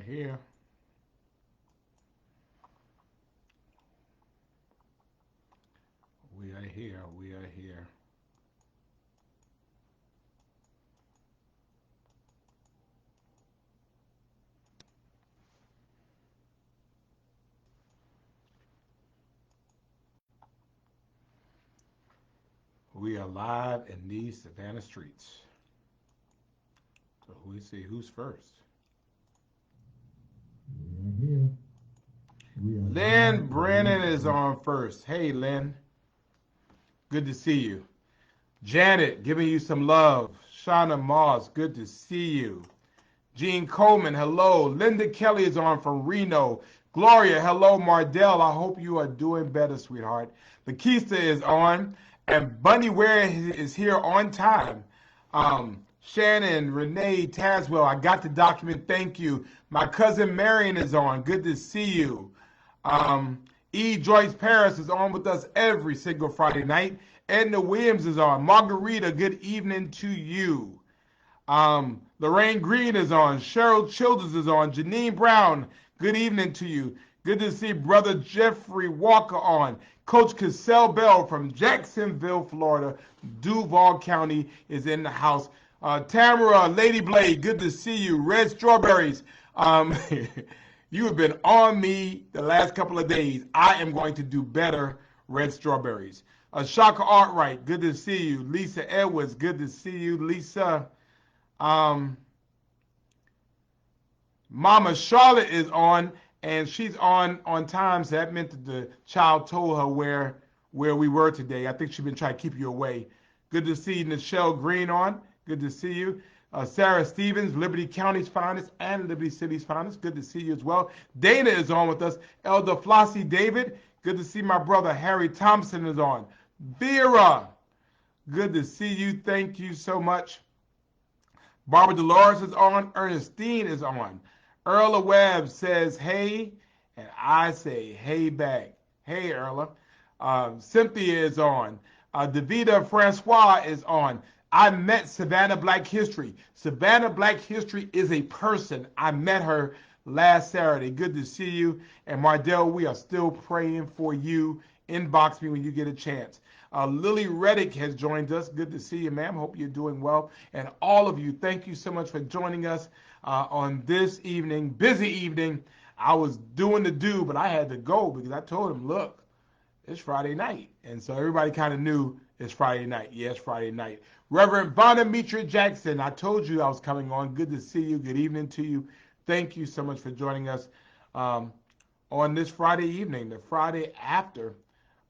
here. We are here. We are here. We are live in these Savannah streets. So we see who's first. We are here. We are Lynn live and Brennan is we on first. Hey, Lynn. Good to see you. Janet, giving you some love. Shauna Moss, good to see you. Jean Coleman, hello. Linda Kelly is on from Reno. Gloria, hello. Mardell, I hope you are doing better, sweetheart. Lakeista is on. And Bunny Ware is here on time. Shannon, Renee, Taswell, I got the document. Thank you. My cousin Marion is on. Good to see you. Um, E. Joyce Paris is on with us every single Friday night. Edna Williams is on. Margarita, good evening to you. Lorraine Green is on. Cheryl Childers is on. Janine Brown, good evening to you. Good to see Brother Jeffrey Walker on. Coach Cassell Bell from Jacksonville, Florida. Duval County is in the house. Tamara, Lady Blade, good to see you. Red Strawberries, you have been on me the last couple of days. I am going to do better, Red Strawberries. Shaka Artright, good to see you. Lisa Edwards, good to see you. Lisa, um, Mama Charlotte is on, and she's on time. So that meant that the child told her where we were today. I think she's been trying to keep you away. Good to see Nichelle Green on. Good to see you. Sarah Stevens, Liberty County's finest and Liberty City's finest. Good to see you as well. Dana is on with us. Elder Flossie David. Good to see my brother Harry Thompson is on. Vera, good to see you. Thank you so much. Barbara Dolores is on. Ernestine is on. Erla Webb says hey, and I say hey back. Hey, Erla. Cynthia is on. Davida Francois is on. I met Savannah Black History. Savannah Black History is a person. I met her last Saturday. Good to see you. And Mardell, we are still praying for you. Inbox me when you get a chance. Lily Reddick has joined us. Good to see you, ma'am. Hope you're doing well. And all of you, thank you so much for joining us on this evening, busy evening. I was doing the do, but I had to go because I told him, look, it's Friday night. And so everybody kind of knew it's Friday night. Yeah, it's Friday night. Reverend Bonamitra Jackson, I told you I was coming on. Good to see you. Good evening to you. Thank you so much for joining us on this Friday evening, the Friday after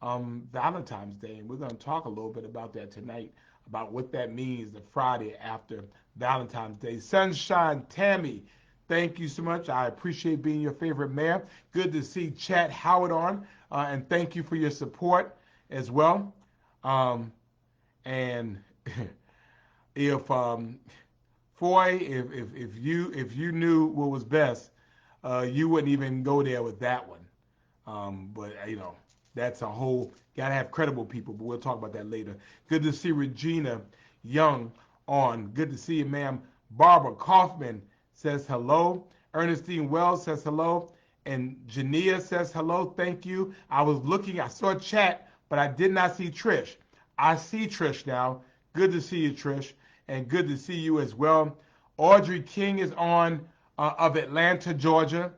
Valentine's Day. And we're going to talk a little bit about that tonight, about what that means, the Friday after Valentine's Day. Sunshine Tammy, thank you so much. I appreciate being your favorite mayor. Good to see Chat Howard on, and thank you for your support as well. And if Foy, if you knew what was best, you wouldn't even go there with that one. But that's a whole gotta have credible people. But we'll talk about that later. Good to see Regina Young on. Good to see you, ma'am. Barbara Kaufman says hello. Ernestine Wells says hello. And Jania says hello. Thank you. I was looking, I saw a chat, but I did not see Trish. I see Trish now. Good to see you, Trish. And good to see you as well. Audrey King is on of Atlanta, Georgia.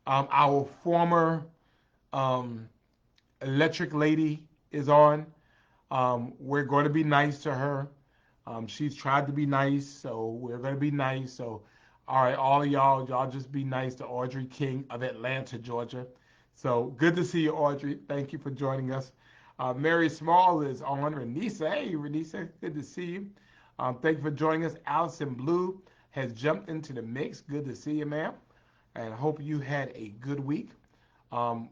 Our former electric lady is on. We're going to be nice to her. She's tried to be nice, so we're going to be nice. So, all right, all of y'all just be nice to Audrey King of Atlanta, Georgia. So good to see you, Audrey. Thank you for joining us. Mary Small is on. Renisa, hey, Renisa, good to see you. Thank you for joining us. Allison Blue has jumped into the mix. Good to see you, ma'am. And I hope you had a good week.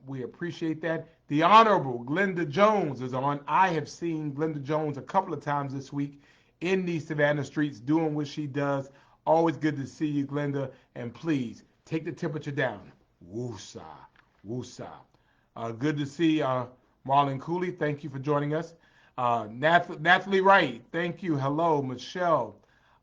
We appreciate that. The Honorable Glenda Jones is on. I have seen Glenda Jones a couple of times this week in the Savannah streets doing what she does. Always good to see you, Glenda. And please take the temperature down. Woosah, woosah. Good to see Marlon Cooley. Thank you for joining us. Natalie Wright, thank you. Hello, Michelle.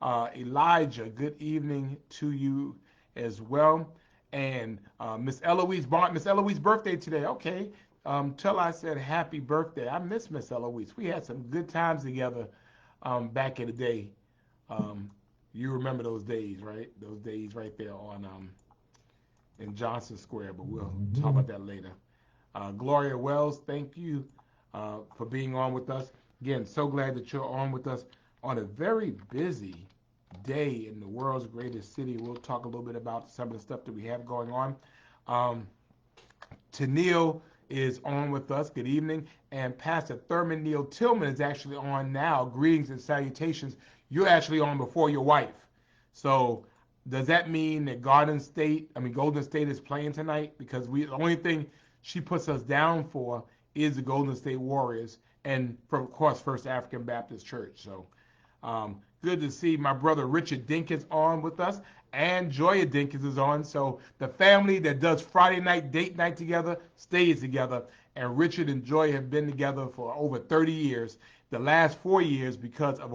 Elijah, good evening to you as well. And Miss Eloise Barton, Miss Eloise's birthday today. Okay. Tell her I said happy birthday. I miss Miss Eloise. We had some good times together back in the day. Um, you remember those days, right? Those days right there on in Johnson Square, but we'll talk Mhm. about that later. Gloria Wells, thank you for being on with us. Again, so glad that you're on with us on a very busy day in the world's greatest city. We'll talk a little bit about some of the stuff that we have going on. Um, Tennille is on with us. Good evening. And Pastor Thurman Neal Tillman is actually on now. Greetings and salutations. You're actually on before your wife. So does that mean that Golden State is playing tonight? Because the only thing she puts us down for is the Golden State Warriors and, of course, First African Baptist Church. So good to see my brother Richard Dinkins on with us, and Joya Dinkins is on. So the family that does Friday night date night together stays together. And Richard and Joya have been together for over 30 years. The last 4 years because of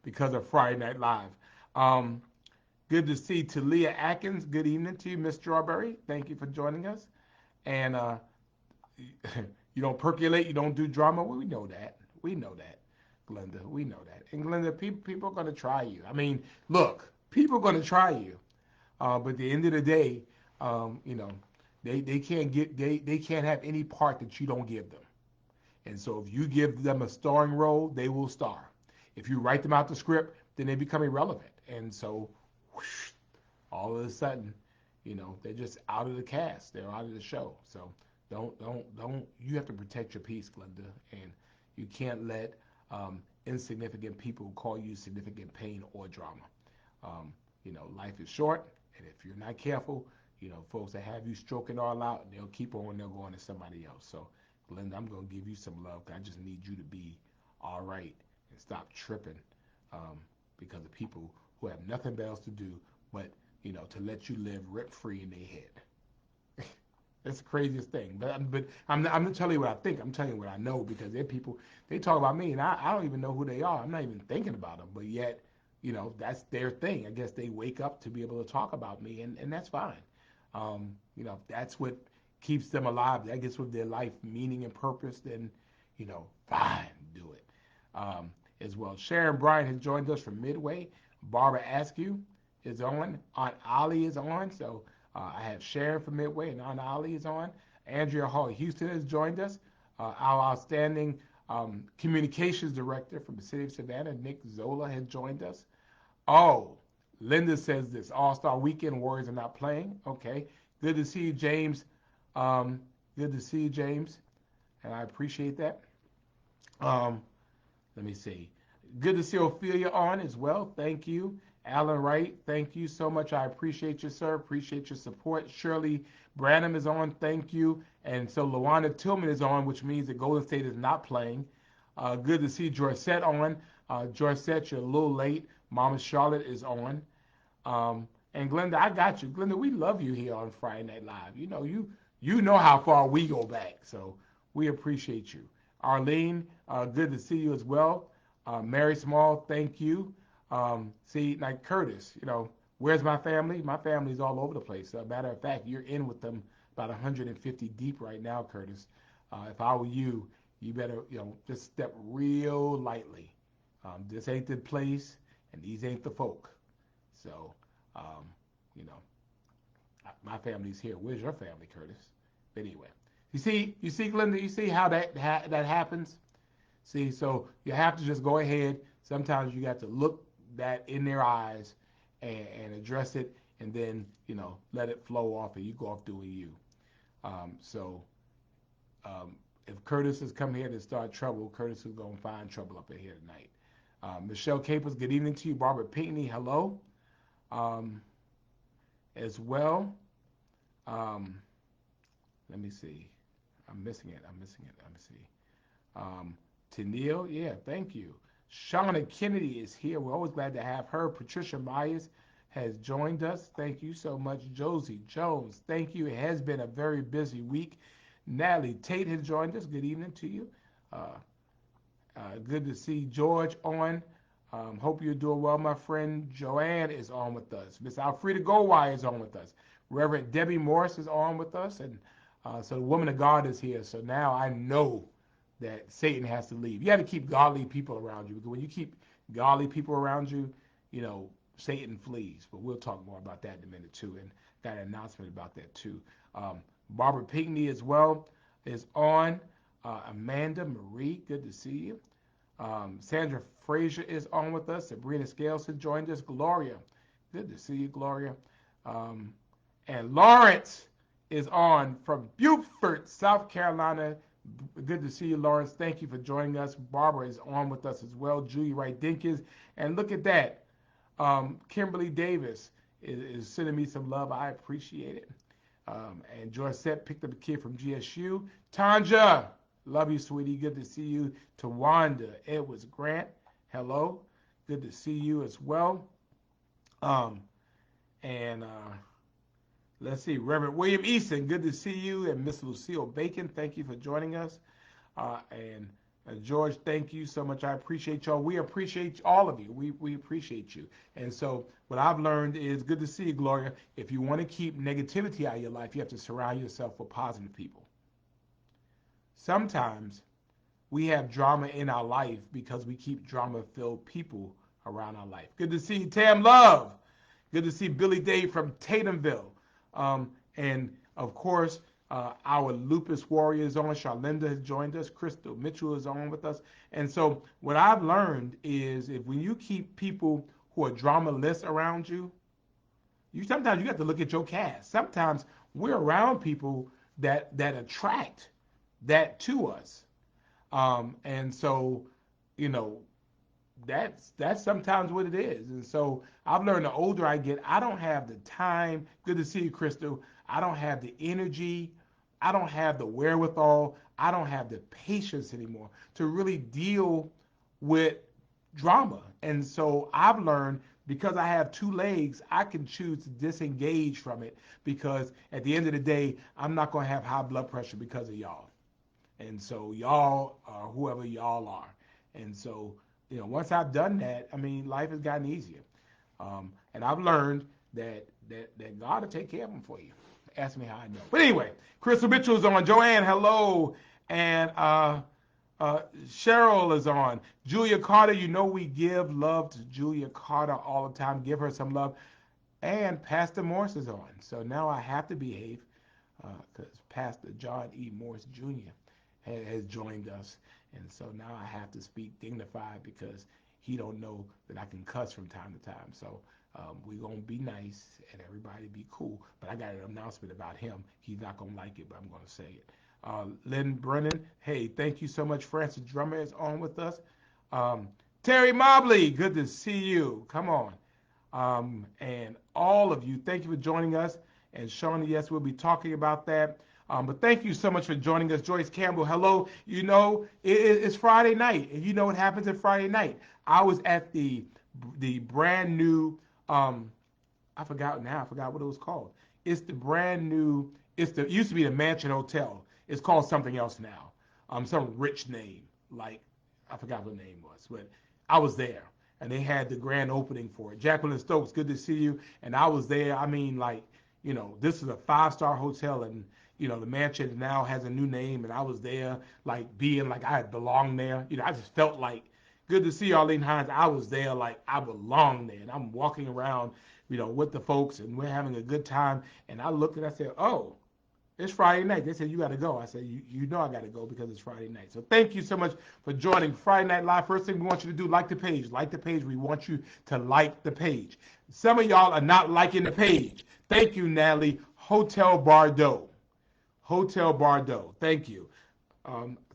because of Friday Night Live. Um, Good to see Talia Atkins. Good evening to you, Miss Strawberry. Thank you for joining us. And you don't percolate, you don't do drama. Well, we know that. We know that, Glenda. We know that. And Glenda, people are going to try you. I mean, look, people are going to try you. But at the end of the day, you know, they can't have any part that you don't give them. And so if you give them a starring role, they will star. If you write them out the script, then they become irrelevant. And so whoosh, all of a sudden, they're just out of the cast. They're out of the show. So don't. You have to protect your peace, Glenda, and you can't let insignificant people call you significant pain or drama. Life is short, and if you're not careful, folks that have you stroking all out, they'll keep on. They'll go on to somebody else. So, Glenda, I'm gonna give you some love. I just need you to be all right and stop tripping um, because of people who have nothing else to do but to let you live rent free in their head. That's the craziest thing. But I'm not telling you what I think. I'm telling you what I know because they're people. They talk about me, and I don't even know who they are. I'm not even thinking about them. But yet, that's their thing. I guess they wake up to be able to talk about me, and that's fine. If that's what keeps them alive, that gets with their life meaning and purpose, then fine, do it. As well, Sharon Bryant has joined us from Midway. Barbara Askew is on. Aunt Ollie is on. So I have Sharon from Midway, and Aunt Ollie is on. Andrea Hall Houston has joined us. Our outstanding communications director from the city of Savannah, Nick Zola, has joined us. Oh, Linda says this All-Star Weekend Warriors are not playing. Okay, good to see you, James. Good to see you, James, and I appreciate that. Um, Let me see. Good to see Ophelia on as well. Thank you. Alan Wright, thank you so much. I appreciate you, sir. Appreciate your support. Shirley Branham is on. Thank you. And so Luana Tillman is on, which means that Golden State is not playing. Good to see Joycette on. Joycette, you're a little late. Mama Charlotte is on. And Glenda, I got you. Glenda, we love you here on Friday Night Live. You know how far we go back, so we appreciate you. Arlene, good to see you as well. Mary Small, thank you. See, like Curtis, where's my family? My family's all over the place. Matter of fact, you're in with them about 150 deep right now, Curtis. If I were you, you better, just step real lightly. This ain't the place, and these ain't the folk. So, um, you know, my family's here. Where's your family, Curtis? But anyway, Glenda, you see how that happens. See, so you have to just go ahead. Sometimes you got to look that in their eyes and address it, and then let it flow off, and you go off doing you. So if Curtis has come here to start trouble, Curtis is going to find trouble up in here tonight. Michelle Capers, good evening to you. Barbara Pinckney, hello. Um, as well. Um, Let me see. I'm missing it. Let me see. Tennille, yeah, thank you. Shauna Kennedy is here. We're always glad to have her. Patricia Myers has joined us. Thank you so much. Josie Jones, thank you. It has been a very busy week. Natalie Tate has joined us. Good evening to you. Uh, Good to see George on. Hope you're doing well, my friend. Joanne is on with us. Miss Alfreda Goldwire is on with us. Reverend Debbie Morris is on with us, and so the woman of God is here. So now I know that Satan has to leave. You have to keep godly people around you, because when you keep godly people around you, you know, Satan flees. But we'll talk more about that in a minute too, and got an announcement about that too. Barbara Pinckney as well is on. Amanda Marie, good to see you. Sandra Frazier is on with us. Sabrina Scales has joined us. Gloria, good to see you, Gloria. And Lawrence is on from Beaufort, South Carolina. Good to see you, Lawrence. Thank you for joining us. Barbara is on with us as well. Julie Wright Dinkins. And look at that. Kimberly Davis is sending me some love. I appreciate it. And Joycette picked up a kid from GSU. Tanja, love you, sweetie. Good to see you. Tawanda Edwards Grant, hello. Good to see you as well. And let's see, Reverend William Easton, good to see you. And Miss Lucille Bacon, thank you for joining us. And George, thank you so much. I appreciate y'all. We appreciate all of you. We appreciate you. And so what I've learned is, good to see you, Gloria. If you want to keep negativity out of your life, you have to surround yourself with positive people. Sometimes we have drama in our life because we keep drama-filled people around our life. Good to see you, Tam Love. Good to see Billy Dave from Tatumville. And of course, our lupus warrior is on. Charlinda has joined us. Crystal Mitchell is on with us. And so what I've learned is, if when you keep people who are drama-less around you, sometimes you have to look at your cast. Sometimes we're around people that attract that to us. And so, you know, that's sometimes what it is. And so I've learned the older I get, I don't have the time. Good to see you, Crystal. I don't have the energy. I don't have the wherewithal. I don't have the patience anymore to really deal with drama. And so I've learned, because I have two legs, I can choose to disengage from it, because at the end of the day, I'm not going to have high blood pressure because of y'all. And so y'all are whoever y'all are. And so, you know, once I've done that, I mean, life has gotten easier. And I've learned that God will take care of them for you. Ask me how I know. But anyway, Crystal Mitchell is on. Joanne, hello. And Cheryl is on. Julia Carter, you know we give love to Julia Carter all the time. Give her some love. And Pastor Morse is on. So now I have to behave, because Pastor John E. Morse Jr. has joined us. And so now I have to speak dignified, because he don't know that I can cuss from time to time. So we're going to be nice and everybody be cool. But I got an announcement about him. He's not going to like it, but I'm going to say it. Lynn Brennan, hey, thank you so much. Francis Drummer is on with us. Terry Mobley, good to see you. Come on. And all of you, thank you for joining us. And Shawnee, yes, we'll be talking about that. But thank you so much for joining us. Joyce Campbell, hello. You know, it's Friday night, and you know what happens at Friday night. I was at the brand new, I forgot what it was called. It's the brand new, it used to be the Mansion Hotel. It's called something else now. Some rich name, like, I forgot what the name was, but I was there. And they had the grand opening for it. Jacqueline Stokes, good to see you. And I was there. I mean, like, you know, this is a 5-star hotel, and you know, the mansion now has a new name, and I was there, like, being like I belonged there. You know, I just felt like, good to see Arlene Hines. I was there like I belonged there, and I'm walking around, you know, with the folks, and we're having a good time. And I looked and I said, oh, it's Friday night. They said, you got to go. I said, you know I got to go because it's Friday night. So thank you so much for joining Friday Night Live. First thing we want you to do, like the page. Like the page. We want you to like the page. Some of y'all are not liking the page. Thank you, Natalie. Hotel Bardot. Hotel Bardot. Thank you.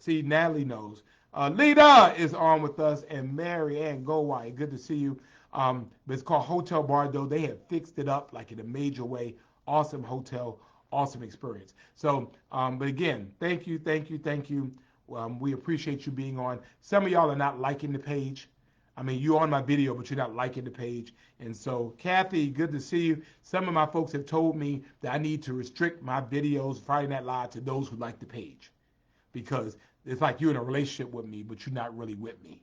See, Natalie knows. Lita is on with us, and Mary Ann Goldwhite. Good to see you. But it's called Hotel Bardot. They have fixed it up like in a major way. Awesome hotel, awesome experience. So, but again, thank you. We appreciate you being on. Some of y'all are not liking the page. I mean, you're on my video, but you're not liking the page. And so, Kathy, good to see you. Some of my folks have told me that I need to restrict my videos, Friday Night Live, to those who like the page. Because it's like you're in a relationship with me, but you're not really with me.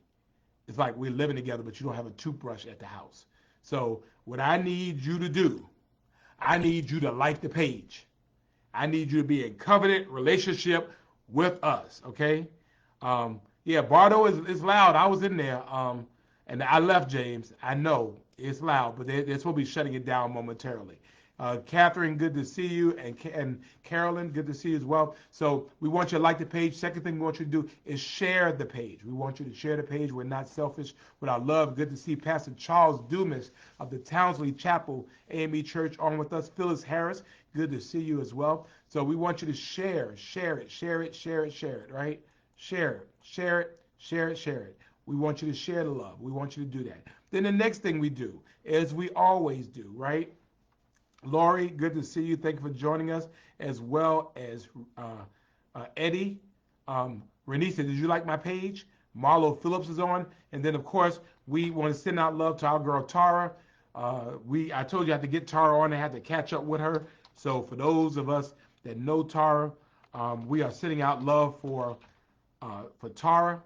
It's like we're living together, but you don't have a toothbrush at the house. So what I need you to do, I need you to like the page. I need you to be in covenant relationship with us, okay? Yeah, Bardo is loud. I was in there, and I left, James. I know it's loud, but they're supposed to be shutting it down momentarily. Catherine, good to see you, and Carolyn, good to see you as well. So we want you to like the page. Second thing we want you to do is share the page. We want you to share the page. We're not selfish with our love. Good to see Pastor Charles Dumas of the Townsley Chapel AME Church on with us. Phyllis Harris, good to see you as well. So we want you to share it, right? Share it. We want you to share the love. We want you to do that. Then the next thing we do is we always do, right? Lori, good to see you. Thank you for joining us, as well as Eddie. Renisa, did you like my page? Marlo Phillips is on. And then, of course, we want to send out love to our girl, Tara. I told you I had to get Tara on. I had to catch up with her. So for those of us that know Tara, we are sending out love for Tara.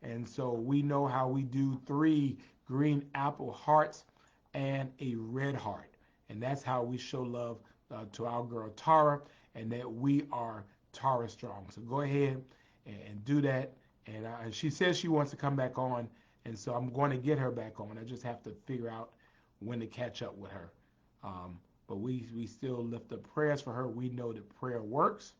And so we know how we do 3 green apple hearts and a red heart. And that's how we show love to our girl Tara, and that we are Tara strong. So go ahead and do that. And she says she wants to come back on, and so I'm going to get her back on. I just have to figure out when to catch up with her. But we still lift up prayers for her. We know that prayer works.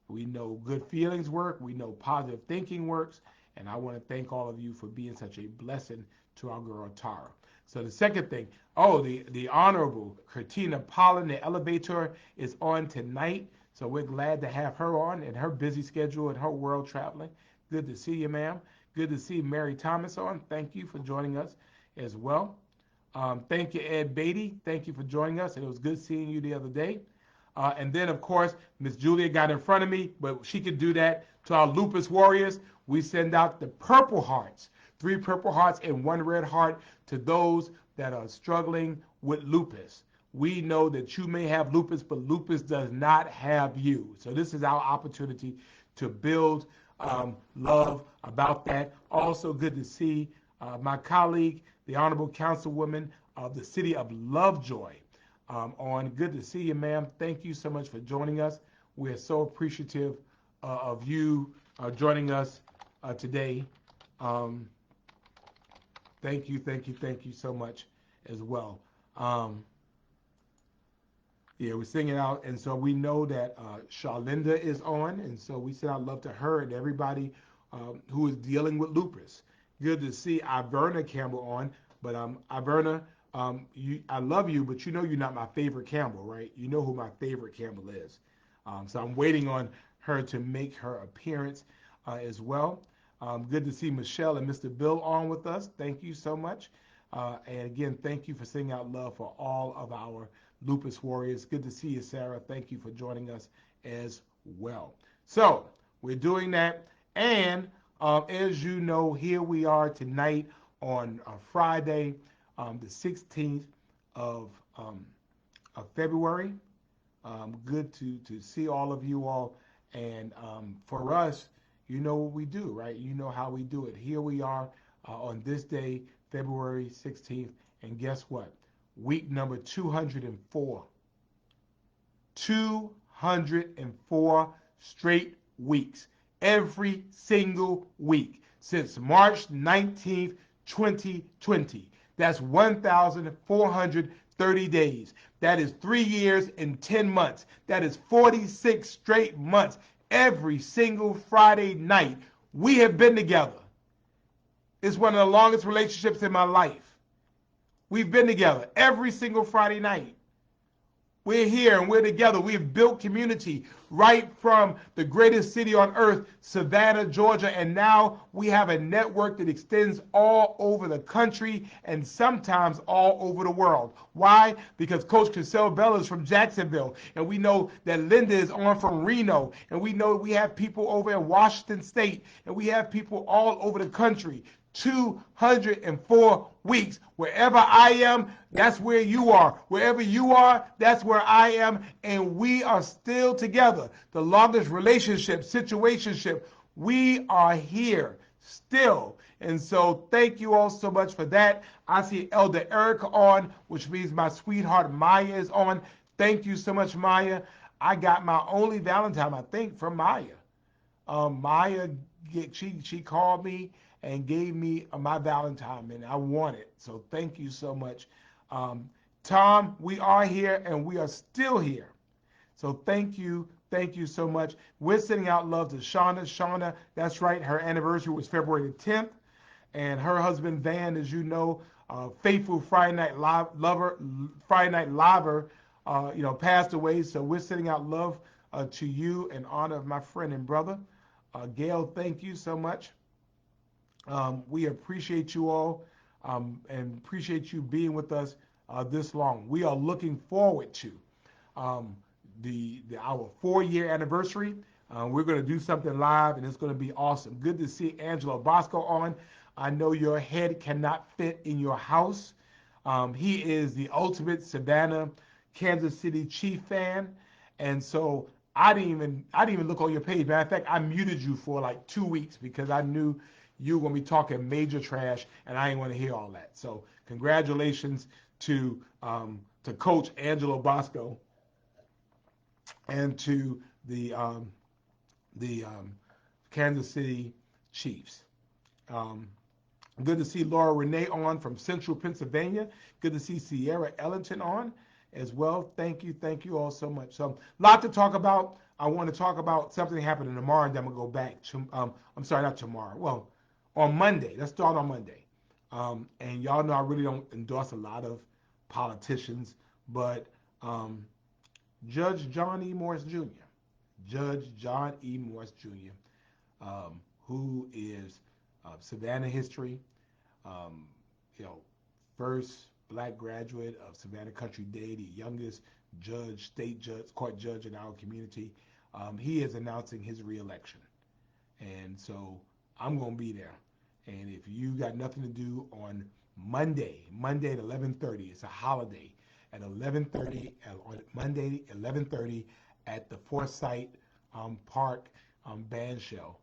We know good feelings work. We know positive thinking works. And I want to thank all of you for being such a blessing to our girl Tara. So the second thing, the Honorable Curtina Pollen, the elevator, is on tonight. So we're glad to have her on in her busy schedule and her world traveling. Good to see you, ma'am. Good to see Mary Thomas on. Thank you for joining us as well. Thank you, Ed Beatty. Thank you for joining us. And it was good seeing you the other day. And then, of course, Miss Julia got in front of me, but she could do that to our lupus warriors. We send out the purple hearts, 3 purple hearts and 1 red heart to those that are struggling with lupus. We know that you may have lupus, but lupus does not have you. So this is our opportunity to build love about that. Also good to see my colleague, the Honorable Councilwoman of the City of Lovejoy on. Good to see you, ma'am. Thank you so much for joining us. We're so appreciative of you joining us today. Thank you so much as well. Yeah, we're singing out, and so we know that Charlinda is on, and so we send out love to her and everybody who is dealing with lupus. Good to see Iverna Campbell on, but Iverna, I love you, but you know you're not my favorite Campbell, right? You know who my favorite Campbell is. So I'm waiting on her to make her appearance as well. Good to see Michelle and Mr. Bill on with us. Thank you so much. And again, thank you for sending out love for all of our lupus warriors. Good to see you, Sarah. Thank you for joining us as well. So we're doing that. And as you know, here we are tonight on Friday, the 16th of February. Good to see all of you all. And for us, you know what we do, right? You know how we do it. Here we are on this day, February 16th. And guess what? Week number 204. 204 straight weeks. Every single week since March 19th, 2020. That's 1,430 days. That is 3 years and 10 months. That is 46 straight months. Every single Friday night, we have been together. It's one of the longest relationships in my life. We've been together every single Friday night. We're here and we're together. We've built community right from the greatest city on earth, Savannah, Georgia, and now we have a network that extends all over the country and sometimes all over the world. Why? Because Coach Cassell Bell is from Jacksonville, and we know that Linda is on from Reno, and we know we have people over in Washington State, and we have people all over the country. 204 weeks. Wherever I am, that's where you are. Wherever you are, that's where I am. And we are still together. The longest relationship, situationship, we are here still. And so thank you all so much for that. I see Elder Erica on, which means my sweetheart Maya is on. Thank you so much, Maya. I got my only Valentine, I think, from Maya. Maya, she called me and gave me my Valentine, and I want it. So thank you so much. Um, Tom, we are here and we are still here. So thank you so much. We're sending out love to Shauna. Shauna, that's right, her anniversary was February the 10th, and her husband Van, as you know, faithful Friday Night Liver, passed away. So we're sending out love to you in honor of my friend and brother. Gail, thank you so much. We appreciate you all and appreciate you being with us this long. We are looking forward to um, our 4-year anniversary. We're going to do something live, and it's going to be awesome. Good to see Angelo Bosco on. I know your head cannot fit in your house. He is the ultimate Savannah, Kansas City Chief fan, and so I didn't even look on your page. Matter of fact, I muted you for like 2 weeks because I knew you were gonna be talking major trash, and I didn't want to hear all that. So congratulations to Coach Angelo Bosco and to the Kansas City Chiefs. Um, Good to see Laura Renee on from Central Pennsylvania. Good to see Sierra Ellington on as well. Thank you all so much. So, a lot to talk about. I want to talk about something happening tomorrow, and then I'm gonna go back to. I'm sorry, not tomorrow. Well, on Monday. Let's start on Monday. And y'all know I really don't endorse a lot of politicians, but um, Judge John E. Morris Jr. Judge John E. Morris Jr., who is Savannah history, um, you know, first black graduate of Savannah Country Day, the youngest court judge in our community. He is announcing his reelection, and so I'm gonna be there. And if you got nothing to do on Monday at 11:30, it's a holiday at 11:30 on Monday 11:30 at the Forsyth Park band show.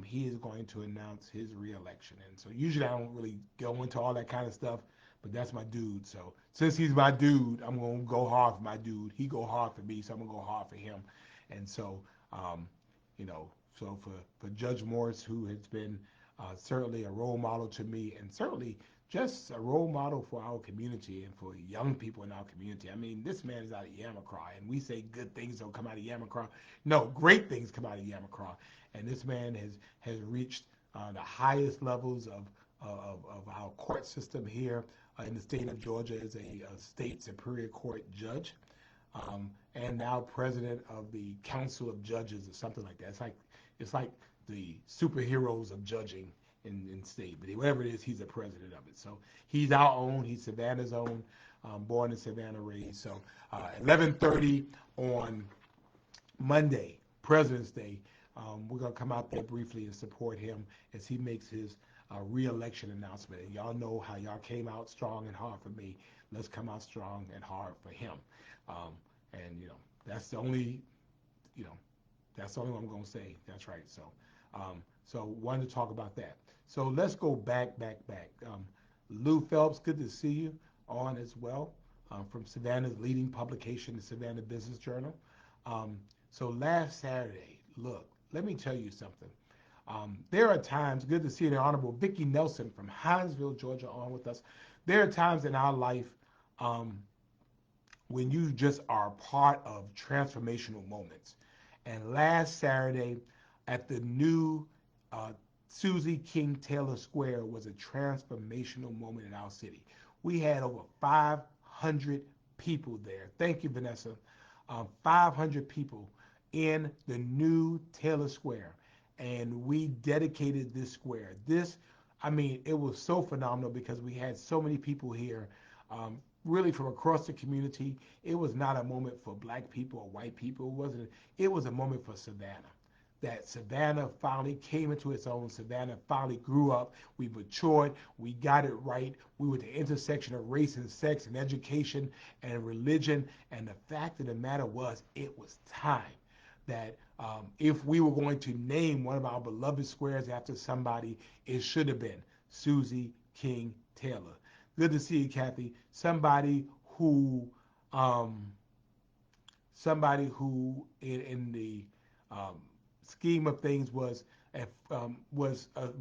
He is going to announce his reelection. And so usually I don't really go into all that kind of stuff, but that's my dude. So since he's my dude, I'm gonna go hard for my dude. He go hard for me, so I'm gonna go hard for him. And so, um, so for Judge Morris, who has been certainly a role model to me, and certainly just a role model for our community and for young people in our community. I mean, this man is out of Yamacraw, and we say good things don't come out of Yamacraw. No, great things come out of Yamacraw, and this man has reached the highest levels of our court system here in the state of Georgia as a state superior court judge, and now president of the Council of Judges or something like that. It's like the superheroes of judging in state, but whatever it is, he's the president of it. So he's our own. He's Savannah's own, born in Savannah, raised. So 11:30 on Monday, President's Day. We're gonna come out there briefly and support him as he makes his re-election announcement. And y'all know how y'all came out strong and hard for me. Let's come out strong and hard for him. And that's the only, you know, that's the only one I'm gonna say. That's right. So wanted to talk about that. So let's go back. Lou Phelps, good to see you on as well, from Savannah's leading publication, the Savannah Business Journal. So last Saturday, look, let me tell you something. There are times, good to see the Honorable Vicki Nelson from Hinesville, Georgia, on with us. There are times in our life when you just are part of transformational moments. And last Saturday at the new Susie King Taylor Square was a transformational moment in our city. We had over 500 people there. Thank you, Vanessa. 500 people in the new Taylor Square. And we dedicated this square. It was so phenomenal because we had so many people here, really from across the community. It was not a moment for black people or white people. It was a moment for Savannah. That Savannah finally came into its own. Savannah finally grew up. We matured. We got it right. We were at the intersection of race and sex and education and religion. And the fact of the matter was, it was time that if we were going to name one of our beloved squares after somebody, it should have been Susie King Taylor. Good to see you, Kathy. Somebody who somebody who, in the um, scheme of things, was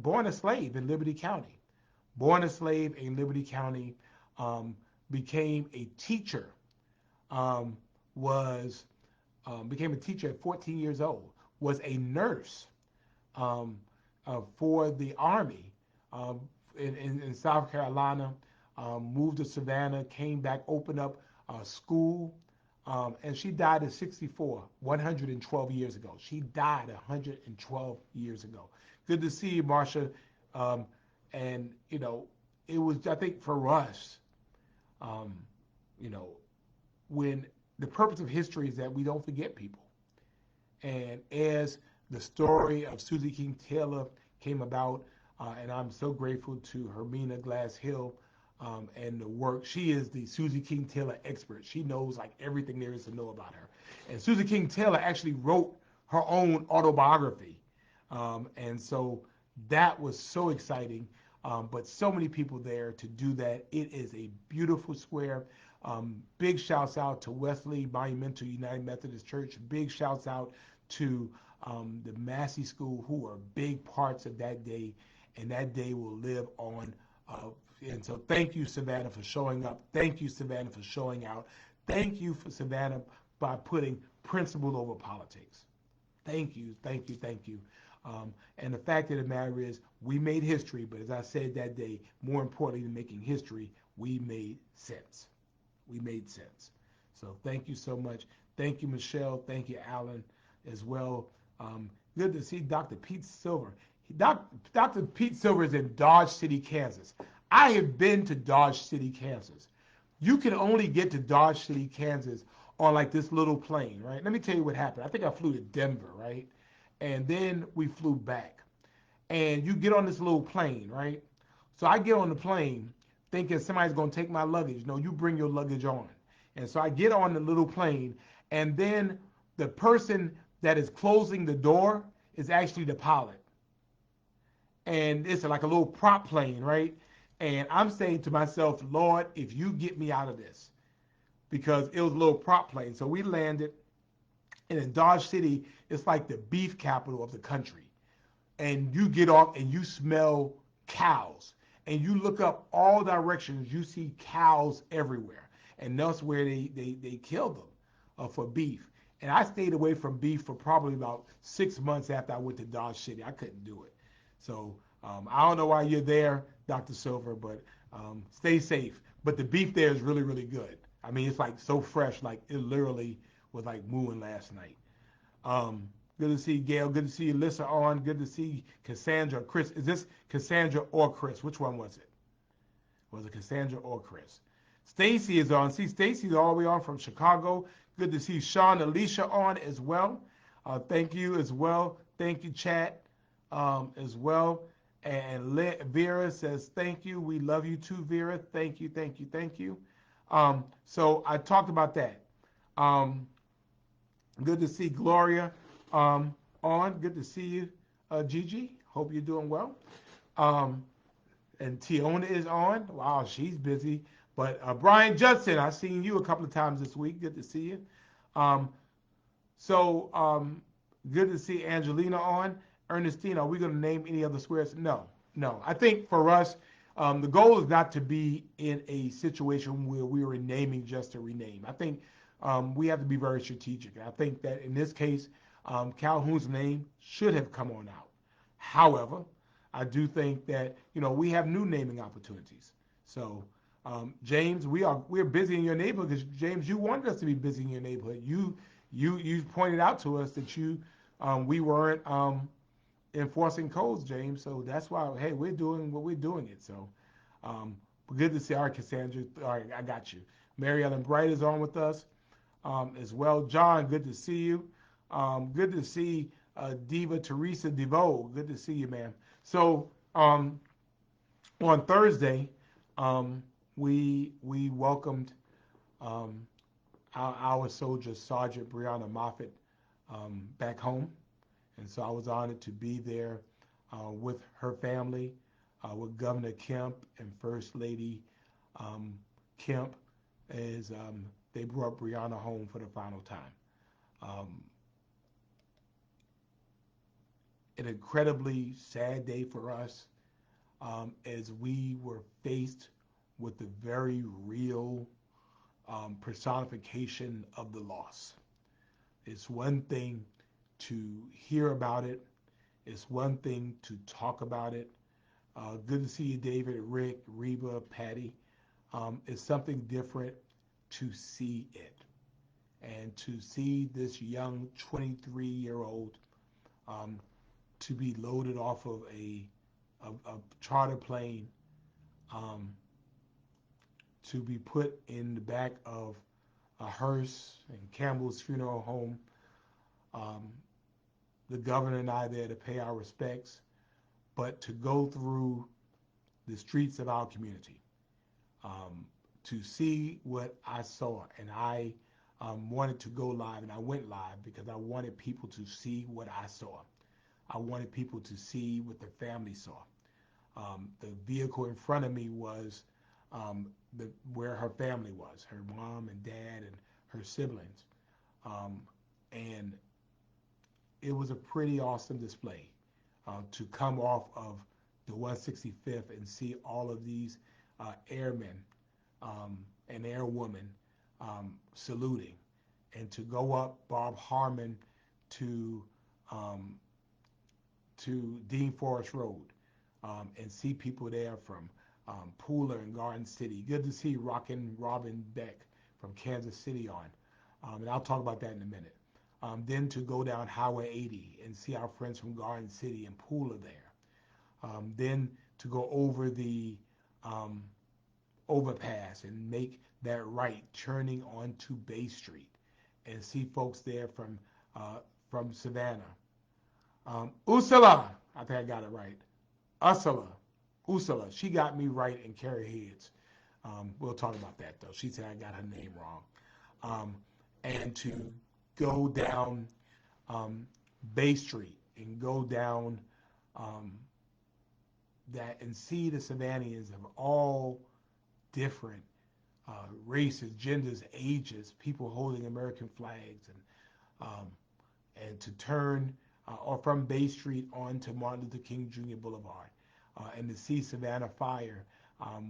born a slave in Liberty County. Born a slave in Liberty County, um, became a teacher. Um, was Became a teacher at 14 years old. Was a nurse um, for the Army um, in South Carolina, moved to Savannah, came back, opened up a school, and she died at 64, 112 years ago. She died 112 years ago. Good to see you, Marsha. Um, and, it was, I think, for us, um, you know, when the purpose of history is that we don't forget people. And as the story of Susie King Taylor came about, and I'm so grateful to Hermina Glass Hill and the work. She is the Susie King Taylor expert. She knows like everything there is to know about her. And Susie King Taylor actually wrote her own autobiography. And so that was so exciting. But so many people there to do that. It is a beautiful square. Big shouts out to Wesley Monumental United Methodist Church. Big shouts out to the Massey School, who were big parts of that day, and that day will live on. And so, thank you, Savannah, for showing up. Thank you, Savannah, for showing out. Thank you for Savannah by putting principle over politics. Thank you, thank you, thank you. And the fact of the matter is, we made history, but as I said that day, more importantly than making history, we made sense. We made sense. So thank you so much. Thank you, Michelle. Thank you, Alan, as well. Good to see Dr. Pete Silver. Dr. Pete Silver is in Dodge City, Kansas. I have been to Dodge City, Kansas. You can only get to Dodge City, Kansas on like this little plane, right? Let me tell you what happened. I think I flew to Denver, right? And then we flew back. And you get on this little plane, right? So I get on the plane thinking somebody's going to take my luggage. No, you bring your luggage on. And so I get on the little plane, and then the person that is closing the door is actually the pilot. And it's like a little prop plane, right? And I'm saying to myself, Lord, if you get me out of this, because it was a little prop plane. So we landed, and in Dodge City, it's like the beef capital of the country. And you get off and you smell cows. And you look up all directions, you see cows everywhere. And that's where they kill them for beef. And I stayed away from beef for probably about 6 months after I went to Dodge City. I couldn't do it. So I don't know why you're there, Dr. Silver, but stay safe. But the beef there is really, really good. I mean, it's like so fresh, like it literally was like mooing last night. Good to see Gail. Good to see Alyssa on. Good to see Cassandra. Chris, is this Cassandra or Chris? Which one was it? Was it Cassandra or Chris? Stacy is on. See, Stacy's all the way on from Chicago. Good to see Sean and Alicia on as well. Thank you as well. Thank you, chat, as well. And Vera says, thank you. We love you too, Vera. Thank you, thank you, thank you. So I talked about that. Good to see Gloria on. Good to see you, Gigi. Hope you're doing well. And Tiona is on. Wow, she's busy. But Brian Judson, I've seen you a couple of times this week. Good to see you. Good to see Angelina on. Ernestina, are we going to name any other squares? No. I think for us, the goal is not to be in a situation where we are naming just to rename. I think we have to be very strategic. I think that in this case, Calhoun's name should have come on out. However, I do think that we have new naming opportunities. So, James, we're busy in your neighborhood because James, you wanted us to be busy in your neighborhood. You pointed out to us that we weren't enforcing codes, James. So that's why, hey, we're doing what we're doing it. So, good to see. All right, Cassandra. All right, I got you. Mary Ellen Bright is on with us as well. John, good to see you. Good to see Diva Teresa DeVoe. Good to see you, ma'am. So on Thursday, we welcomed our soldier, Sergeant Brianna Moffett, back home. And so I was honored to be there with her family, with Governor Kemp and First Lady Kemp, as they brought Brianna home for the final time. Um, an incredibly sad day for us as we were faced with the very real personification of the loss. It's one thing to hear about it. It's one thing to talk about it. Good to see you, David, Rick, Reba, Patty. It's something different to see it and to see this young 23-year-old um, to be loaded off of a charter plane, um, to be put in the back of a hearse in Campbell's funeral home. Um, the governor and I there to pay our respects, but to go through the streets of our community, um, to see what I saw. And I wanted to go live, and I went live because I wanted people to see what I saw. I wanted people to see what the family saw. The vehicle in front of me was where her family was, her mom and dad and her siblings. Um, and it was a pretty awesome display to come off of the 165th and see all of these airmen and airwomen saluting, and to go up Bob Harmon to um, Dean Forest Road and see people there from Pooler and Garden City. Good to see Rockin' Robin Beck from Kansas City on, and I'll talk about that in a minute. Then to go down Highway 80 and see our friends from Garden City and Pooler there. Then to go over the um, overpass and make that right, turning onto Bay Street, and see folks there from Savannah. Usala, I think I got it right. Usala, she got me right in Carrie Heads. We'll talk about that though. She said I got her name wrong. Um, and to go down Bay Street and go down um, that and see the Savannians of all different races, genders, ages, people holding American flags, um, and to turn or from Bay Street onto Martin Luther King Jr. Boulevard, and to see Savannah Fire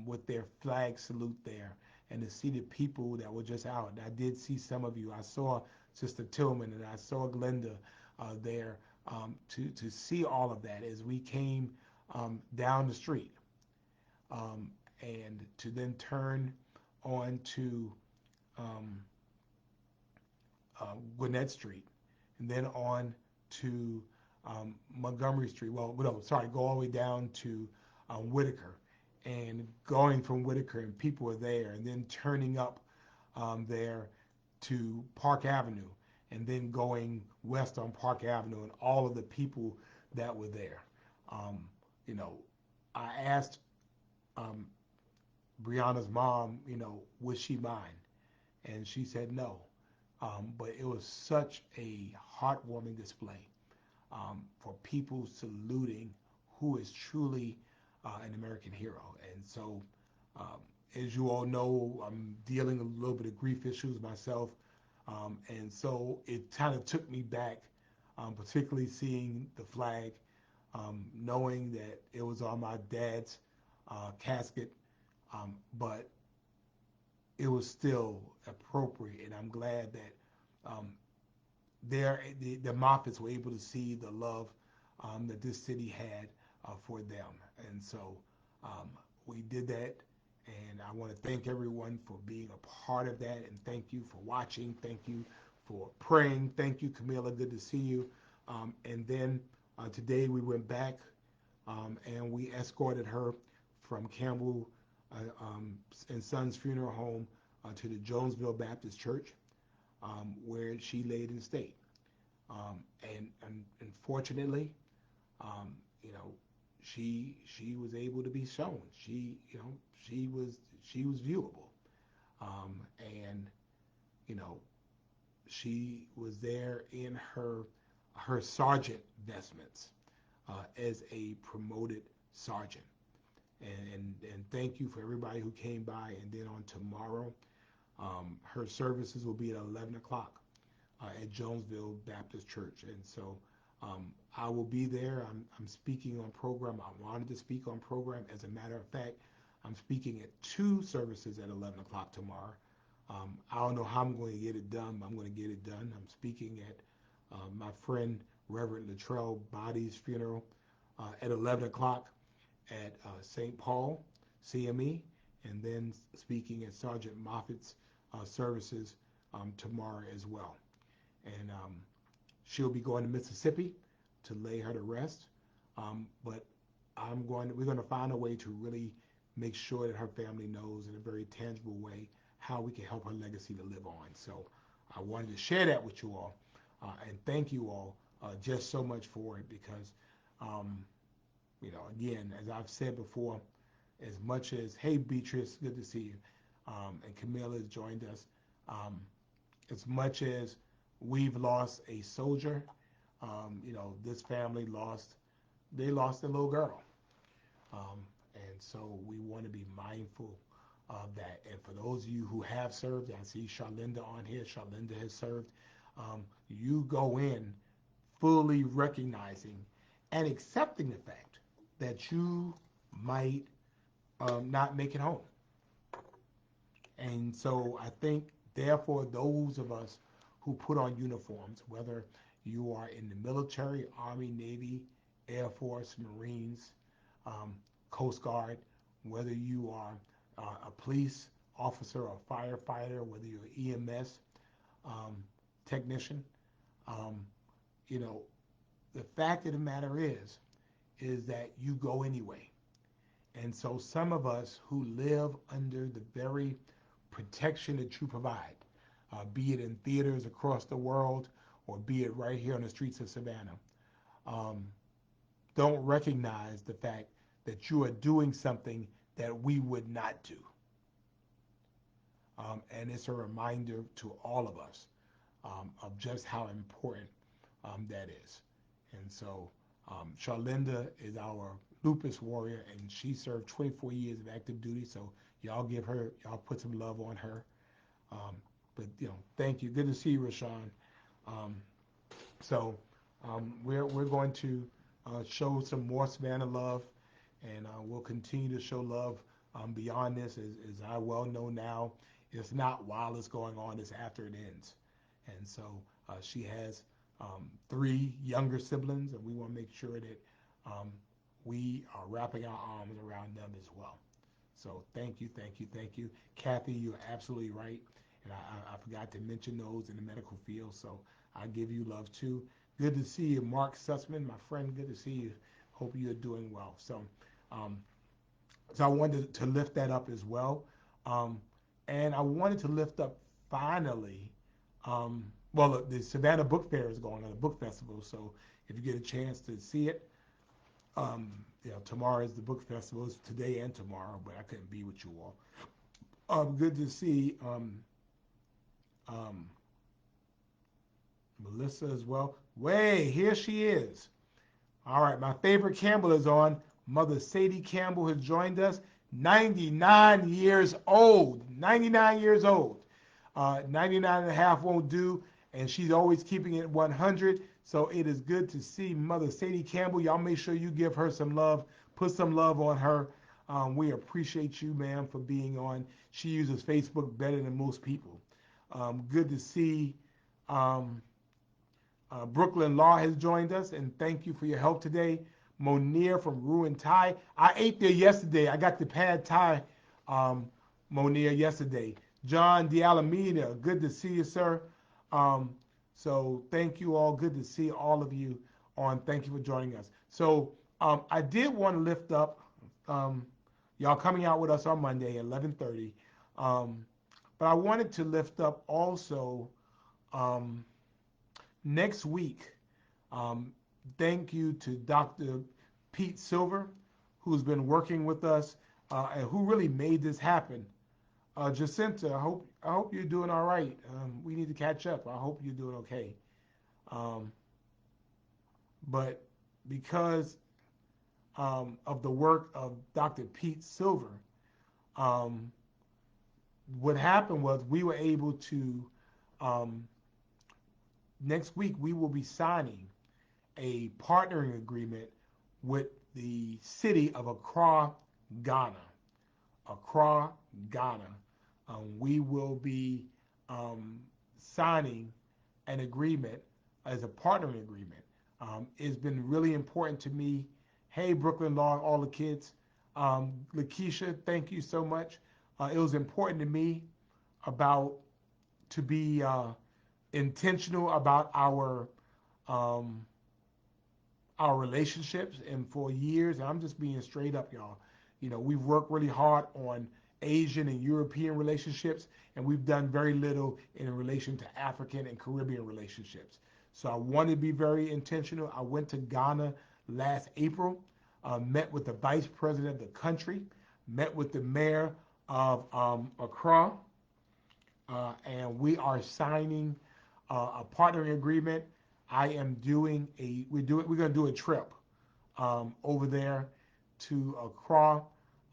with their flag salute there, and to see the people that were just out. And I did see some of you. I saw Sister Tillman and I saw Glenda there, to see all of that as we came down the street, and to then turn on to um, Gwinnett Street, and then on to Montgomery Street. Well, no, sorry, go all the way down to Whitaker, and going from Whitaker, and people are there, and then turning up there to Park Avenue, and then going west on Park Avenue, and all of the people that were there. Um, you know, I asked um, Brianna's mom, would she mind? And she said no. But it was such a heartwarming display for people saluting who is truly an American hero. And so, um, as you all know, I'm dealing a little bit of grief issues myself. And so it kind of took me back, particularly seeing the flag, knowing that it was on my dad's casket, but it was still appropriate. And I'm glad that um, the Moffats were able to see the love that this city had for them. And so um, we did that. And I want to thank everyone for being a part of that. And thank you for watching. Thank you for praying. Thank you, Camilla. Good to see you. And then today we went back and we escorted her from Campbell and Sons Funeral Home to the Jonesville Baptist Church, where she laid in state. And unfortunately, um, you know, she was able to be shown. She was viewable, and you know, she was there in her sergeant vestments as a promoted sergeant. And thank you for everybody who came by. And then on tomorrow, her services will be at 11 o'clock. at Jonesville Baptist Church. And so I will be there. I'm speaking on program. I wanted to speak on program. As a matter of fact, I'm speaking at two services at 11 o'clock tomorrow. I don't know how I'm going to get it done, but I'm going to get it done. I'm speaking at my friend Reverend Latrell Body's funeral at 11 o'clock at St. Paul CME, and then speaking at Sergeant Moffitt's services tomorrow as well. And she'll be going to Mississippi to lay her to rest. But we're going to find a way to really make sure that her family knows in a very tangible way how we can help her legacy to live on. So I wanted to share that with you all. And thank you all just so much for it because, again, as I've said before, as much as, hey, Beatrice, good to see you, and Camilla has joined us, as much as we've lost a soldier, this family lost a little girl. And so we want to be mindful of that. And for those of you who have served, I see Charlinda on here. Charlinda has served. You go in fully recognizing and accepting the fact that you might not make it home. And so I think, therefore, those of us who put on uniforms, whether you are in the military, Army, Navy, Air Force, Marines, Coast Guard, whether you are a police officer or firefighter, whether you're an EMS technician, the fact of the matter is that you go anyway. And so some of us who live under the very protection that you provide, be it in theaters across the world or be it right here on the streets of Savannah, don't recognize the fact that you are doing something that we would not do. And it's a reminder to all of us of just how important that is. And so Charlinda is our lupus warrior, and she served 24 years of active duty. So y'all put some love on her. But thank you. Good to see you, Rashawn. We're going to show some more Savannah love, and we'll continue to show love beyond this. As I well know now, it's not while it's going on; it's after it ends. And so she has 3 younger siblings, and we want to make sure that we are wrapping our arms around them as well. So thank you, thank you, thank you. Kathy, you're absolutely right. And I forgot to mention those in the medical field, so I give you love too. Good to see you, Mark Sussman, my friend. Good to see you. Hope you're doing well. So I wanted to lift that up as well. And I wanted to lift up finally, the Savannah Book Fair is going on, a book festival. So if you get a chance to see it, tomorrow is the book festival. It's today and tomorrow, but I couldn't be with you all. Good to see Melissa as well. Here she is. All right, my favorite Campbell is on. Mother Sadie Campbell has joined us. 99 years old. 99 years old. 99 and a half won't do, and she's always keeping it 100. So it is good to see Mother Sadie Campbell. Y'all make sure you give her some love. Put some love on her. We appreciate you, ma'am, for being on. She uses Facebook better than most people. Good to see Brooklyn Law has joined us, and thank you for your help today. Monir from Ruin Thai. I ate there yesterday. I got the pad Thai, Monir, yesterday. John D'Alameda, good to see you, sir. So thank you all. Good to see all of you on. Thank you for joining us. So I did want to lift up y'all coming out with us on Monday at 11:30. But I wanted to lift up also next week. Thank you to Dr. Pete Silver, who's been working with us and who really made this happen. Jacinta, I hope you're doing all right. We need to catch up. I hope you're doing okay. But because of the work of Dr. Pete Silver, what happened was we were able to next week we will be signing a partnering agreement with the city of Accra, Ghana. Accra, Ghana. We will be signing an agreement as a partnering agreement. It's been really important to me. Hey, Brooklyn Law, all the kids. Lakeisha, thank you so much. It was important to me about to be intentional about our relationships, and for years, and I'm just being straight up, y'all. You know, we've worked really hard on Asian and European relationships, and we've done very little in relation to African and Caribbean relationships. So I want to be very intentional. I went to Ghana last April, met with the vice president of the country, met with the mayor of Accra, and we are signing a partnering agreement. I am doing we're going to do a trip over there to Accra.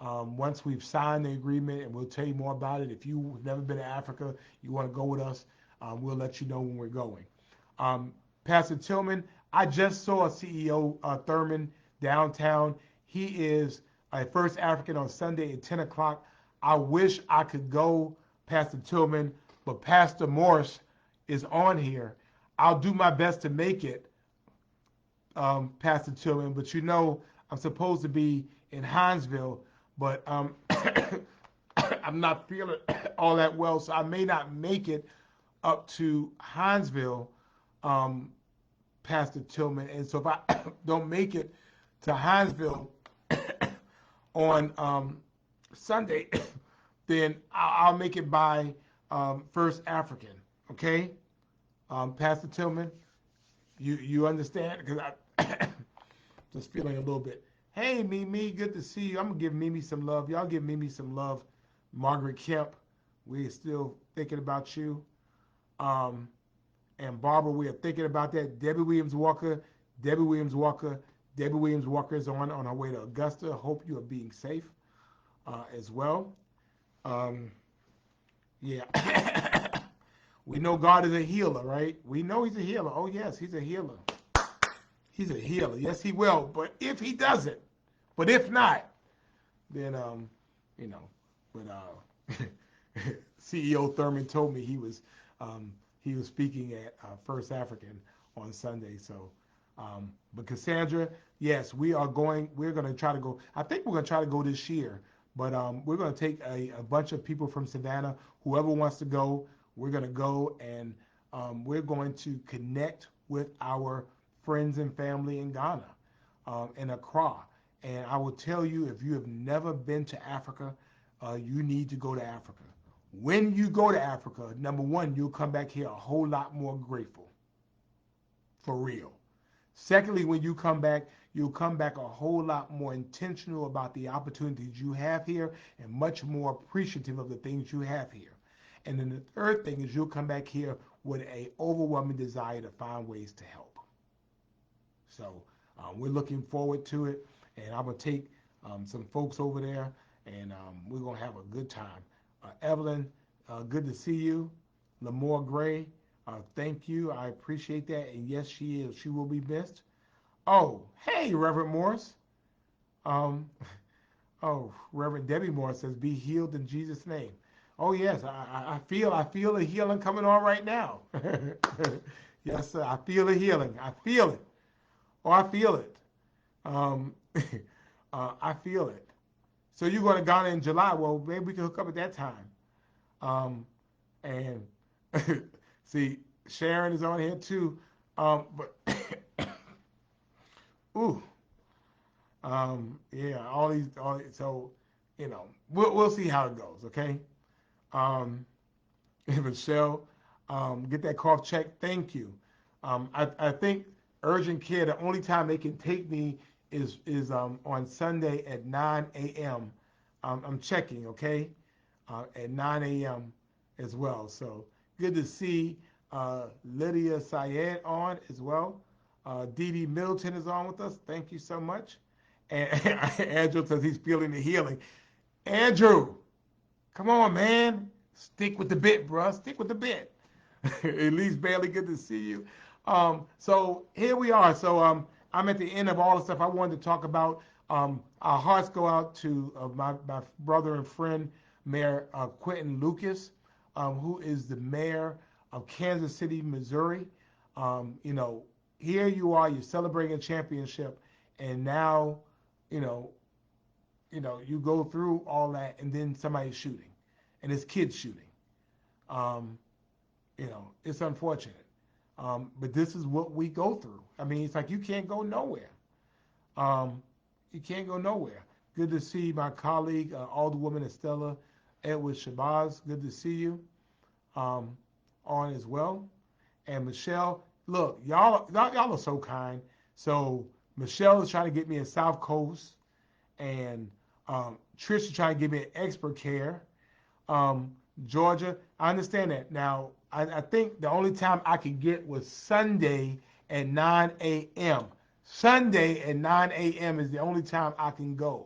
Once we've signed the agreement, and we'll tell you more about it. If you've never been to Africa, you want to go with us, we'll let you know when we're going. Pastor Tillman, I just saw CEO Thurman downtown. He is a First African on Sunday at 10 o'clock. I wish I could go, Pastor Tillman, but Pastor Morris is on here. I'll do my best to make it, Pastor Tillman, but you know I'm supposed to be in Hinesville, but I'm not feeling all that well, so I may not make it up to Hinesville, Pastor Tillman. And so if I don't make it to Hinesville on Sunday, then I'll make it by First African, okay? Pastor Tillman, you understand? Because I just feeling a little bit. Hey, Mimi, good to see you. I'm going to give Mimi some love. Y'all give Mimi some love. Margaret Kemp, we're still thinking about you. And Barbara, we are thinking about that. Debbie Williams Walker is on her way to Augusta. Hope you are being safe as well. Yeah. We know God is a healer, right? We know he's a healer. Oh, yes, he's a healer. He's a healer. Yes, he will. But if he doesn't, but if not, then, you know, but CEO Thurman told me he was speaking at First African on Sunday. So, but Cassandra, yes, we're going to try to go. I think we're going to try to go this year, but we're going to take a bunch of people from Savannah. Whoever wants to go, we're going to go, and we're going to connect with our friends and family in Ghana, in Accra. And I will tell you, if you have never been to Africa, you need to go to Africa. When you go to Africa, number one, you'll come back here a whole lot more grateful. For real. Secondly, when you come back, you'll come back a whole lot more intentional about the opportunities you have here and much more appreciative of the things you have here. And then the third thing is you'll come back here with an overwhelming desire to find ways to help. So we're looking forward to it, and I'm going to take some folks over there, and we're going to have a good time. Evelyn, good to see you. Lamore Gray, thank you. I appreciate that. And yes, she is. She will be missed. Oh, hey, Reverend Morris. Reverend Debbie Morris says, be healed in Jesus' name. Oh, yes, I feel the healing coming on right now. Yes, sir, I feel the healing. I feel it. Oh, I feel it. I feel it. So you're going to Ghana in July. Well, maybe we can hook up at that time. And see, Sharon is on here too. But ooh, yeah, all these. So you know, we'll see how it goes. Okay. Michelle, get that cough checked. Thank you. I think urgent care. The only time they can take me is on Sunday at 9 a.m. I'm checking, okay, at 9 a.m. as well. So good to see Lydia Syed on as well. Dee Dee Middleton is on with us. Thank you so much. And Andrew says he's feeling the healing. Andrew, come on, man. Stick with the bit, bruh. Stick with the bit. Elise Bailey, good to see you. So here we are. So I'm at the end of all the stuff I wanted to talk about. Our hearts go out to my brother and friend, Mayor Quentin Lucas, who is the mayor of Kansas City, Missouri. You know, here you are, you're celebrating a championship, and now, you know, you go through all that, and then somebody's shooting, and it's kids shooting. Um, it's unfortunate. But this is what we go through. I mean, it's like you can't go nowhere. Um, you can't go nowhere. Good to see my colleague, Alderwoman Estella Edwards Shabazz. Good to see you um, on as well. And Michelle, look, y'all are so kind. So Michelle is trying to get me in South Coast, and Trish is trying to get me in Expert Care. um, Georgia. I understand that. Now, I think the only time I could get was Sunday at 9 a.m. Sunday at 9 a.m. is the only time I can go.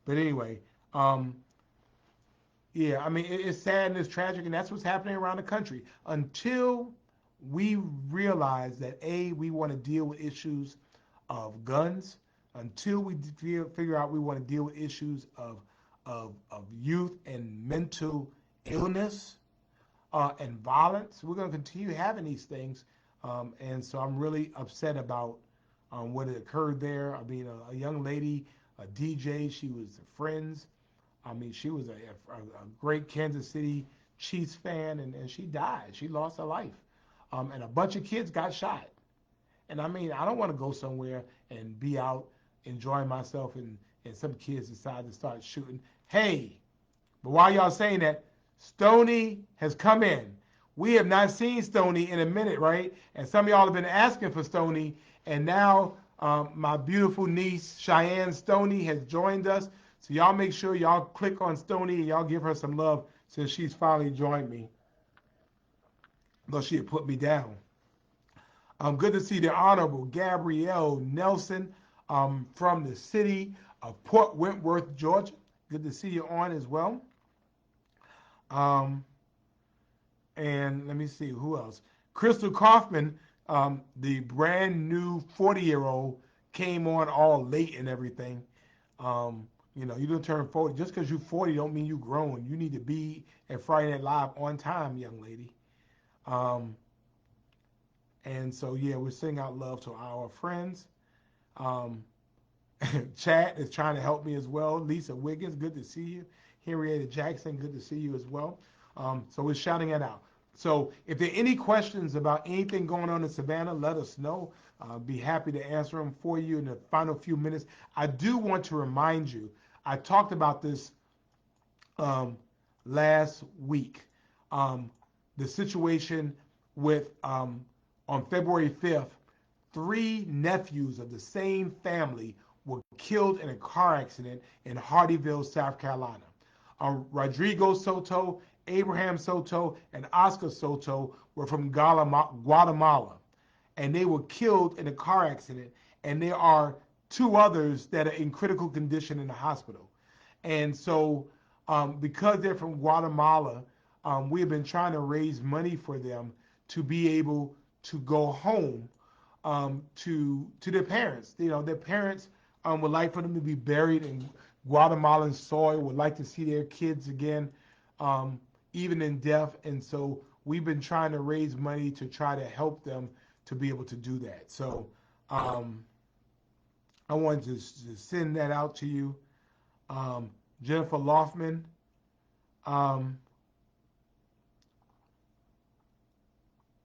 But anyway, um, yeah, I mean, it's sad and it's tragic, and that's what's happening around the country. Until we realize that, A, we want to deal with issues of guns, until we figure out we want to deal with issues of youth and mental illness and violence, we're going to continue having these things. And so I'm really upset about what had occurred there. I mean, a young lady, a DJ, she was friends. I mean, she was a great Kansas City Chiefs fan, and she died. She lost her life. And a bunch of kids got shot. And I mean, I don't want to go somewhere and be out enjoying myself, and some kids decide to start shooting. Hey, but while y'all saying that, Stoney has come in. We have not seen Stoney in a minute, right? And some of y'all have been asking for Stoney, and now my beautiful niece Cheyenne Stoney has joined us. So y'all make sure y'all click on Stoney and y'all give her some love since she's finally joined me. Though she had put me down. Good to see the Honorable Gabrielle Nelson from the city of Port Wentworth, Georgia. Good to see you on as well. Um, and let me see who else. Crystal Kaufman, the brand new 40-year-old, came on all late and everything. You don't turn 40. Just because you're 40 don't mean you're grown. You need to be at Friday Night Live on time, young lady. Um, and so, yeah, we're sending out love to our friends. Um, Chad is trying to help me as well. Lisa Wiggins, good to see you. Henrietta Jackson, good to see you as well. So we're shouting it out. So if there are any questions about anything going on in Savannah, let us know. Be happy to answer them for you in the final few minutes. I do want to remind you, I talked about this last week. The situation with, on February 5th, 3 nephews of the same family were killed in a car accident in Hardyville, South Carolina. Rodrigo Soto, Abraham Soto, and Oscar Soto were from Guatemala, and they were killed in a car accident. And there are 2 others that are in critical condition in the hospital. And so, because they're from Guatemala, we have been trying to raise money for them to be able to go home to their parents. Their parents would like for them to be buried in Guatemalan soil, would like to see their kids again, even in death. And so we've been trying to raise money to try to help them to be able to do that. So I wanted to send that out to you. Jennifer Loftman.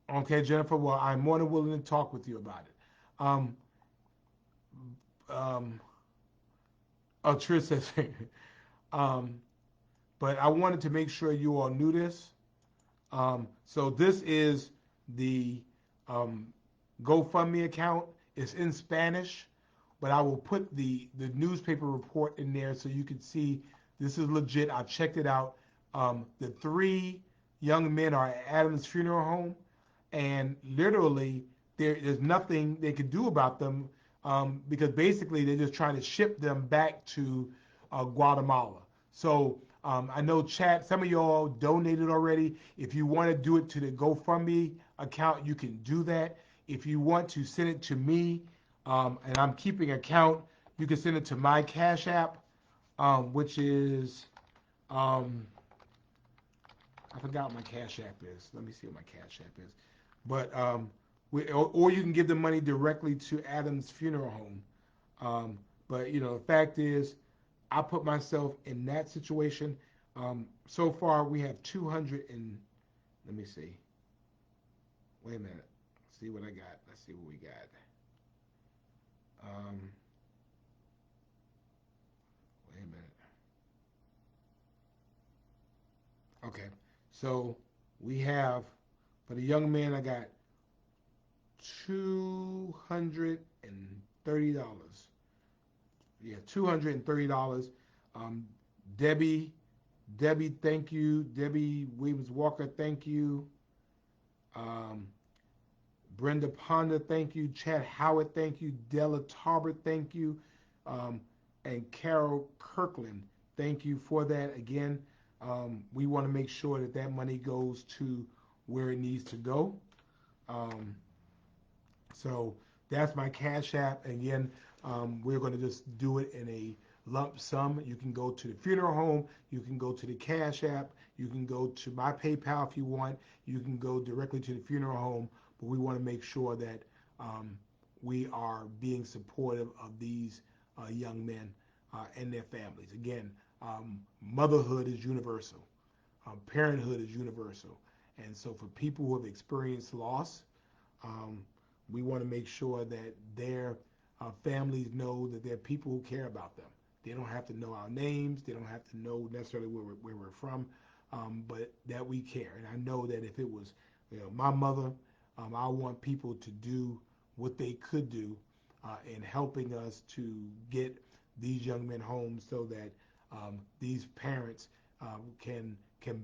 Okay, Jennifer, well, I'm more than willing to talk with you about it. Um, um, Trish says, um, but I wanted to make sure you all knew this. So this is the GoFundMe account. It's in Spanish, but I will put the newspaper report in there so you can see this is legit. I checked it out. The 3 young men are at Adams Funeral Home, and literally there's nothing they could do about them because basically they're just trying to ship them back to Guatemala. So I know chat, some of y'all donated already. If you want to do it to the GoFundMe account, you can do that. If you want to send it to me, and I'm keeping account, you can send it to my Cash App, which is, um, I forgot what my Cash App is. Let me see what my Cash App is. But or you can give the money directly to Adam's funeral home. But the fact is, I put myself in that situation. So far, we have 200 and let me see. Wait a minute. See what I got. Let's see what we got. Um, Wait a minute. Okay. So we have for the young man, I got $230. Yeah, $230. Um, Debbie, Debbie, thank you. Debbie Williams Walker, thank you. Um, Brenda Ponder, thank you. Chad Howard, thank you. Della Tarbert, thank you. Um, and Carol Kirkland, thank you for that. Again, we want to make sure that that money goes to where it needs to go. Um, so that's my Cash App. Again, we're going to just do it in a lump sum. You can go to the funeral home. You can go to the Cash App. You can go to my PayPal if you want. You can go directly to the funeral home. But we want to make sure that we are being supportive of these young men and their families. Again, motherhood is universal. Parenthood is universal. And so for people who have experienced loss, um, we want to make sure that their families know that there are people who care about them. They don't have to know our names. They don't have to know necessarily where we're from, but that we care. And I know that if it was my mother, I want people to do what they could do in helping us to get these young men home so that these parents can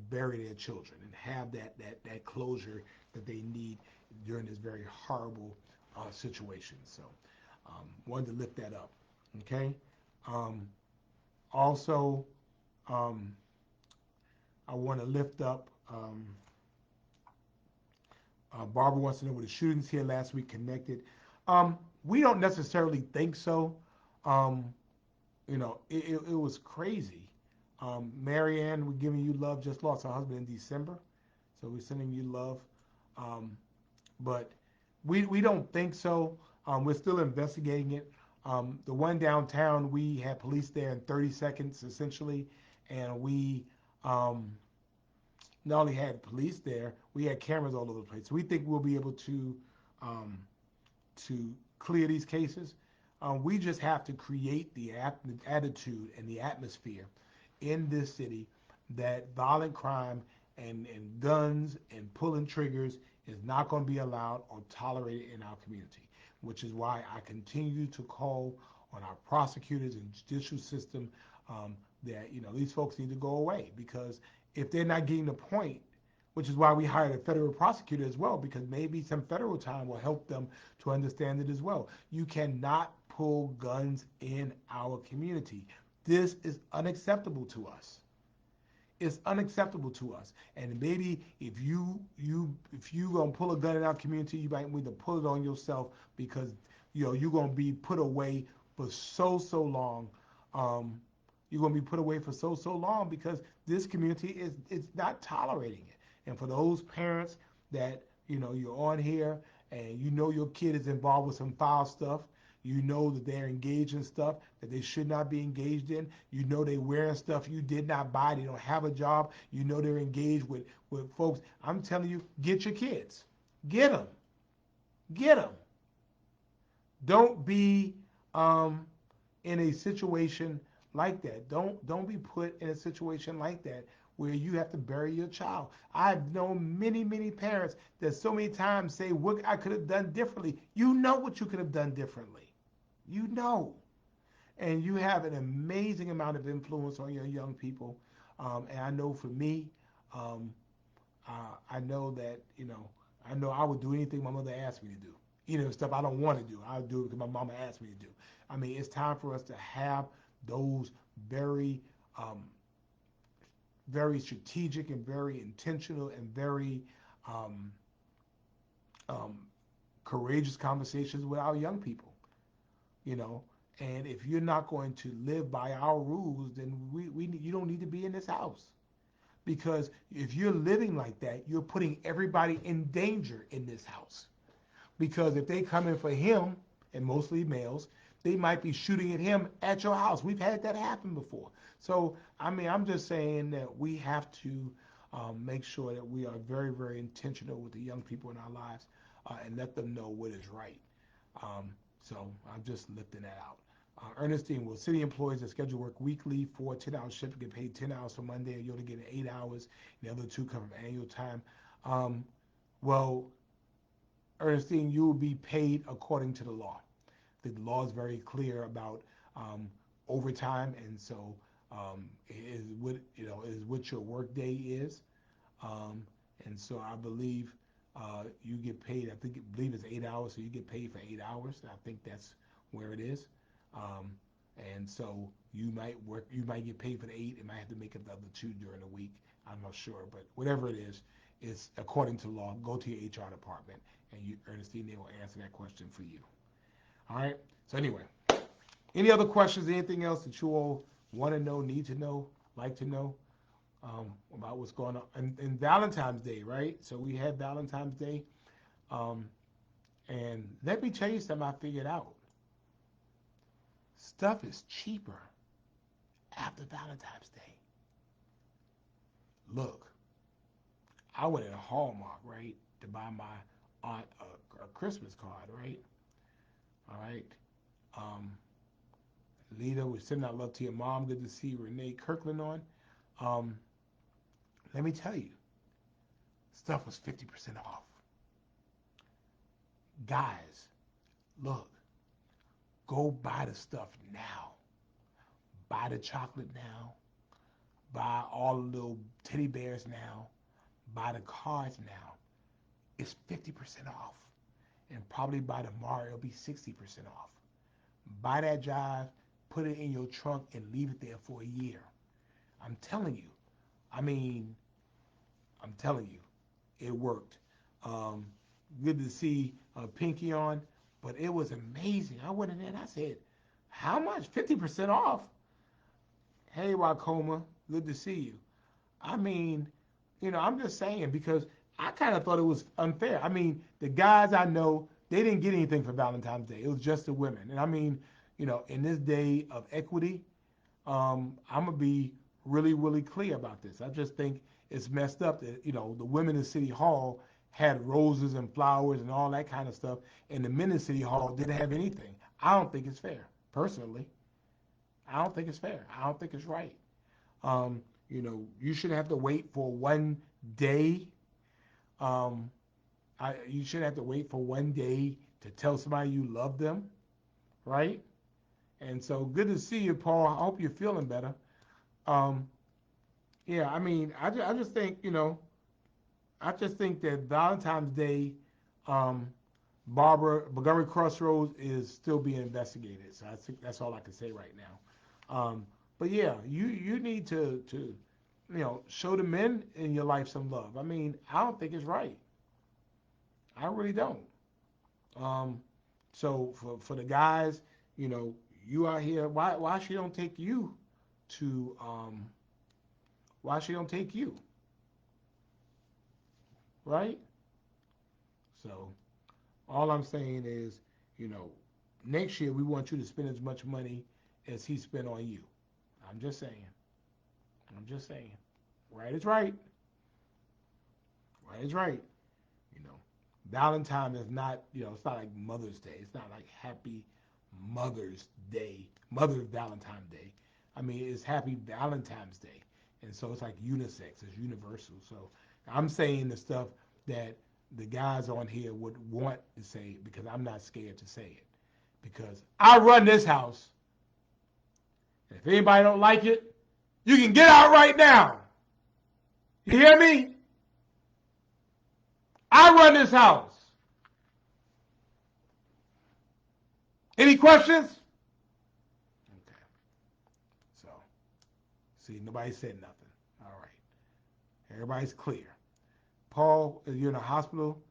bury their children and have that closure that they need during this very horrible situation. So wanted to lift that up. Okay. Um, Also, um, I want to lift up. Barbara wants to know were the shootings here last week connected. We don't necessarily think so. Um, it was crazy. Marianne, we're giving you love. Just lost her husband in December, so we're sending you love. Um, but we don't think so. We're still investigating it. The one downtown, we had police there in 30 seconds essentially, and we um, not only had police there, we had cameras all over the place. So we think we'll be able um, to clear these cases. We just have to create the attitude and the atmosphere in this city that violent crime and guns and pulling triggers is not going to be allowed or tolerated in our community, which is why I continue to call on our prosecutors and judicial system that these folks need to go away because if they're not getting the point, which is why we hired a federal prosecutor as well, because maybe some federal time will help them to understand it as well. You cannot pull guns in our community. This is unacceptable to us. It's unacceptable to us. And maybe if you gonna pull a gun in our community, you might need to pull it on yourself because you're gonna be put away for so long. Um, you're gonna be put away for so long because this community is not tolerating it. And for those parents that you're on here and your kid is involved with some foul stuff, you know that they're engaged in stuff that they should not be engaged in. You know they're wearing stuff you did not buy. They don't have a job. You know they're engaged with folks. I'm telling you, get your kids. Get them. Get them. Don't be um, in a situation like that. Don't be put in a situation like that where you have to bury your child. I've known many parents that so many times say what I could have done differently. You know what you could have done differently. You know. And you have an amazing amount of influence on your young people. And I know for me, um, I know that I know I would do anything my mother asked me to do. Stuff I don't want to do, I'll do it because my mama asked me to do. I mean, it's time for us to have those very um, very strategic and very intentional and very um, um, courageous conversations with our young people, you know. And if you're not going to live by our rules, then you don't need to be in this house. Because if you're living like that, you're putting everybody in danger in this house. Because if they come in for him, and mostly males, they might be shooting at him at your house. We've had that happen before. So, I mean, I'm just saying that we have to make sure that we are very, very intentional with the young people in our lives and let them know what is right. So I'm just lifting that out. Ernestine, will city employees that schedule work weekly for 10-hour shift get paid 10 hours for Monday, and you only get 8 hours, and the other 2 come from annual time? Um, well, Ernestine, you will be paid according to the law. The law is very clear about overtime, and so is what is what your work day is, um, and so I believe you get paid. I believe it's 8 hours, so you get paid for 8 hours. I think that's where it is, um, and so you might get paid for the 8. It might have to make up the other 2 during the week. I'm not sure, but whatever it is, it's according to law. Go to your HR department, and Ernestine, they will answer that question for you. All right. So anyway, any other questions? Anything else that you all want to know, need to know, like to know about what's going on? And Valentine's Day, right? So we had Valentine's Day, um, and let me tell you something I figured out. Stuff is cheaper after Valentine's Day. Look, I went in Hallmark, right, to buy my aunt a Christmas card, right? All right. Um, Lita, we're sending out love to your mom. Good to see Renee Kirkland on. Um, let me tell you, stuff was 50% off. Guys, look, go buy the stuff now. Buy the chocolate now. Buy all the little teddy bears now. Buy the cards now. It's 50% off. And probably by tomorrow, it'll be 60% off. Buy that jive, put it in your trunk, and leave it there for a year. I'm telling you. I mean, I'm telling you, it worked. Um, Good to see Pinky on, but it was amazing. I went in there and I said, how much? 50% off? Hey, Wacoma, good to see you. I mean, I'm just saying because I kind of thought it was unfair. I mean, the guys I know, they didn't get anything for Valentine's Day. It was just the women. And I mean, in this day of equity, I'm going to be really, really clear about this. I just think it's messed up that, the women in City Hall had roses and flowers and all that kind of stuff, and the men in City Hall didn't have anything. I don't think it's fair, personally. I don't think it's fair. I don't think it's right. Um, you shouldn't have to wait for one day. Um, you shouldn't have to wait for one day to tell somebody you love them, right? And so good to see you, Paul. I hope you're feeling better. Um, yeah, I mean, I just think, I just think that Valentine's Day, um, Montgomery Crossroads is still being investigated. So I think that's all I can say right now. But yeah, you need to show the men in your life some love. I mean, I don't think it's right. I really don't. Um, so for the guys, you out here, why she don't take you to why she don't take you, right? So all I'm saying is, you know, next year we want you to spend as much money as he spent on you. I'm just saying. I'm just saying. Right is right. Right is right. You know, Valentine is not, it's not like Mother's Day. It's not like Happy Mother's Day, Mother's Valentine Day. I mean, it's Happy Valentine's Day. And so it's like unisex, it's universal. So I'm saying the stuff that the guys on here would want to say because I'm not scared to say it. Because I run this house. And if anybody don't like it, you can get out right now. You hear me? I run this house. Any questions? Okay. So, see, nobody said nothing. All right. Everybody's clear. Paul, you're in the hospital.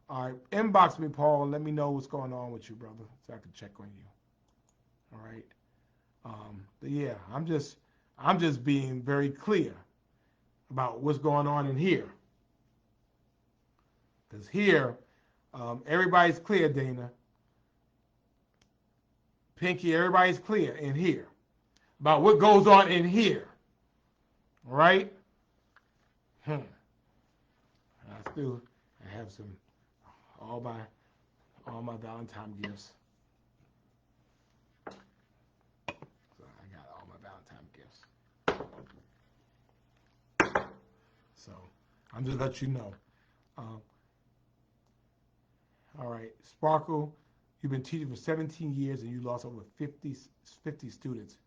All right. Inbox me, Paul, and let me know what's going on with you, brother, so I can check on you. All right. But yeah, I'm just being very clear about what's going on in here. Because here, everybody's clear, Dana. Pinky, everybody's clear in here about what goes on in here. All right? I have some, all my Valentine gifts. So I got all my Valentine gifts. So I'm just let you know. All right, Sparkle, you've been teaching for 17 years and you lost over 50 students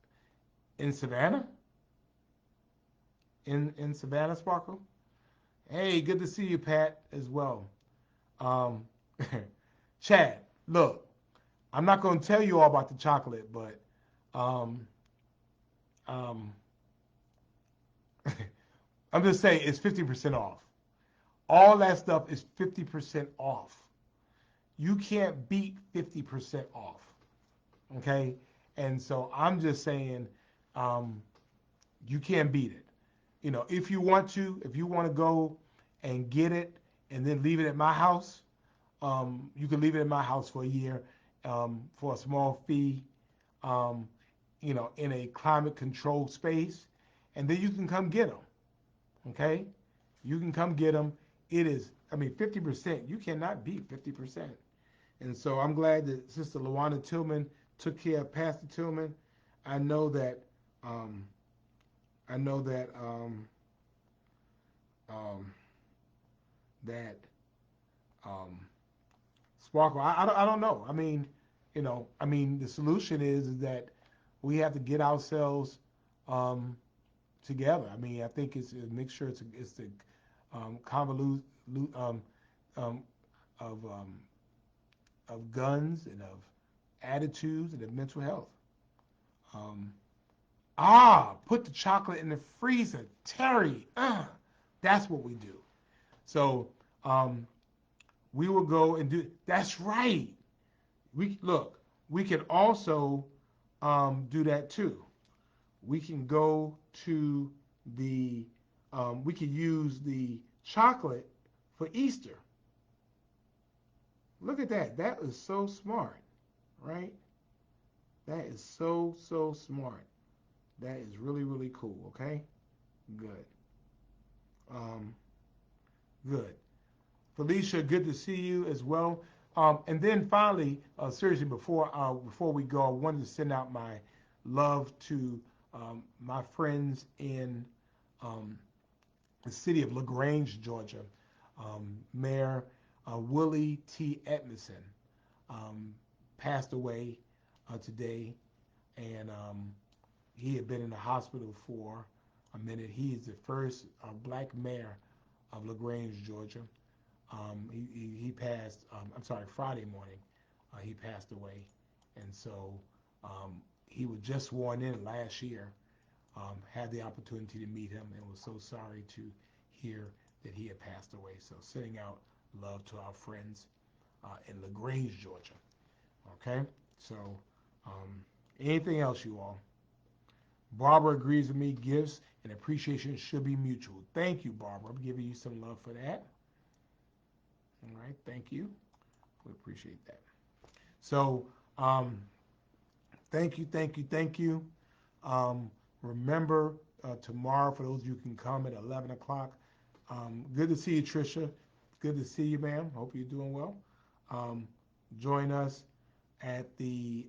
in Savannah? In Savannah, Sparkle? Hey, good to see you, Pat, as well. Chad, look, I'm not going to tell you all about the chocolate, but I'm just saying it's 50% off. All that stuff is 50% off. You can't beat 50% off. Okay? And so I'm just saying you can't beat it. You know, if you want to go and get it and then leave it at my house, you can leave it at my house for a year for a small fee, you know, in a climate controlled space, and then you can come get them. Okay? You can come get them. It is, 50%, you cannot beat 50%. And so I'm glad that Sister Luana Tillman took care of Pastor Tillman. I know that Sparkle, I don't know. The solution is that we have to get ourselves together. I think it's a mixture. It's the convolution of guns and of attitudes and of mental health. Put the chocolate in the freezer, Terry. That's what we do. So we will go and do. That's right. We can also do that too. We can go to the. We can use the chocolate for Easter. Look at that. That is so smart, right? That is so smart. That is really, really cool, okay? Good. Good. Felicia, good to see you as well. And then finally, seriously, before we go, I wanted to send out my love to my friends in the city of LaGrange, Georgia. Mayor Willie T. Edmondson passed away today, and he had been in the hospital for a minute. He is the first black mayor of LaGrange, Georgia. He passed, Friday morning, he passed away. And so he was just sworn in last year, had the opportunity to meet him, and was so sorry to hear that he had passed away. So sending out love to our friends in LaGrange, Georgia. Okay? So anything else, you all? Barbara agrees with me. Gifts and appreciation should be mutual. Thank you, Barbara. I'm giving you some love for that. All right, thank you. We appreciate that. So, thank you. Remember, tomorrow, for those of you who can come at 11 o'clock. Good to see you, Tricia. Good to see you, ma'am. Hope you're doing well. Join us at the,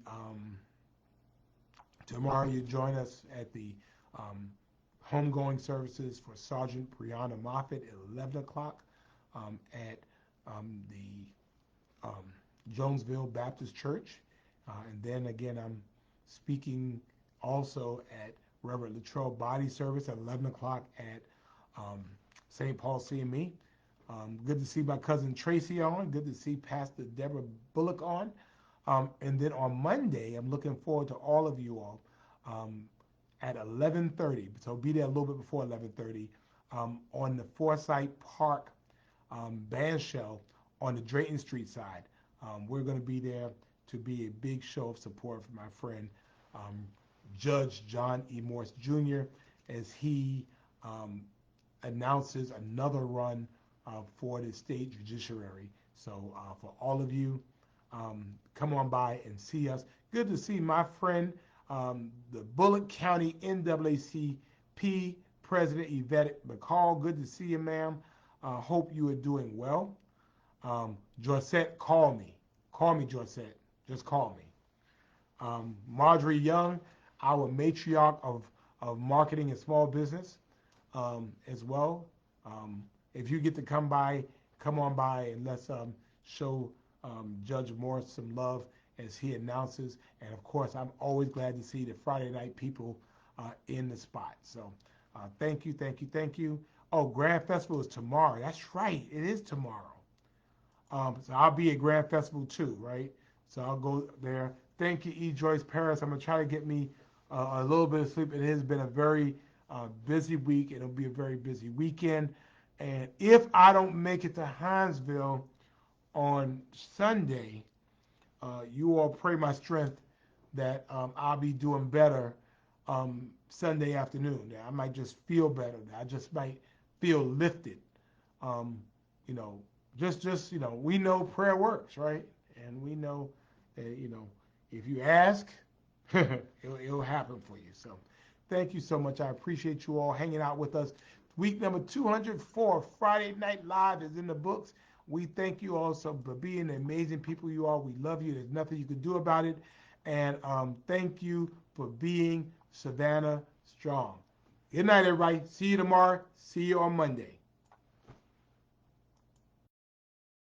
tomorrow you join us at the homegoing services for Sergeant Brianna Moffitt at 11 o'clock at the Jonesville Baptist Church. And then again, I'm speaking also at Reverend Latrell Body Service at 11 o'clock at St. Paul CME. Good to see my cousin Tracy on. Good to see Pastor Deborah Bullock on. And then on Monday, I'm looking forward to all of you all at 11:30. So be there a little bit before 11:30 on the Forsyth Park band shell on the Drayton Street side. We're going to be there to be a big show of support for my friend um, Judge John E. Morse Jr. as he announces another run for the state judiciary. So for all of you, come on by and see us. Good to see my friend, the Bullitt County NAACP President Yvette McCall. Good to see you, ma'am. Hope you are doing well. Jorsette, call me. Call me, Jorsette. Just call me. Marjorie Young, our matriarch of marketing and small business as well. If you get to come by, come on by and let's show Judge Morris some love as he announces. And of course, I'm always glad to see the Friday night people in the spot. So thank you, thank you, thank you. Oh, Grand Festival is tomorrow. That's right. It is tomorrow. So I'll be at Grand Festival too, right? So I'll go there. Thank you, E. Joyce Paris. I'm going to try to get me a little bit of sleep. It has been a very busy week. It'll be a very busy weekend. And if I don't make it to Hinesville on Sunday, you all pray my strength that I'll be doing better Sunday afternoon. That I might just feel better. That I just might feel lifted. You know, just we know prayer works, right? And we know that if you ask, it'll happen for you. So, thank you so much. I appreciate you all hanging out with us. Week number 204, Friday Night Live, is in the books. We thank you also for being the amazing people you are. We love you. There's nothing you can do about it. And thank you for being Savannah Strong. Good night, everybody. See you tomorrow. See you on Monday.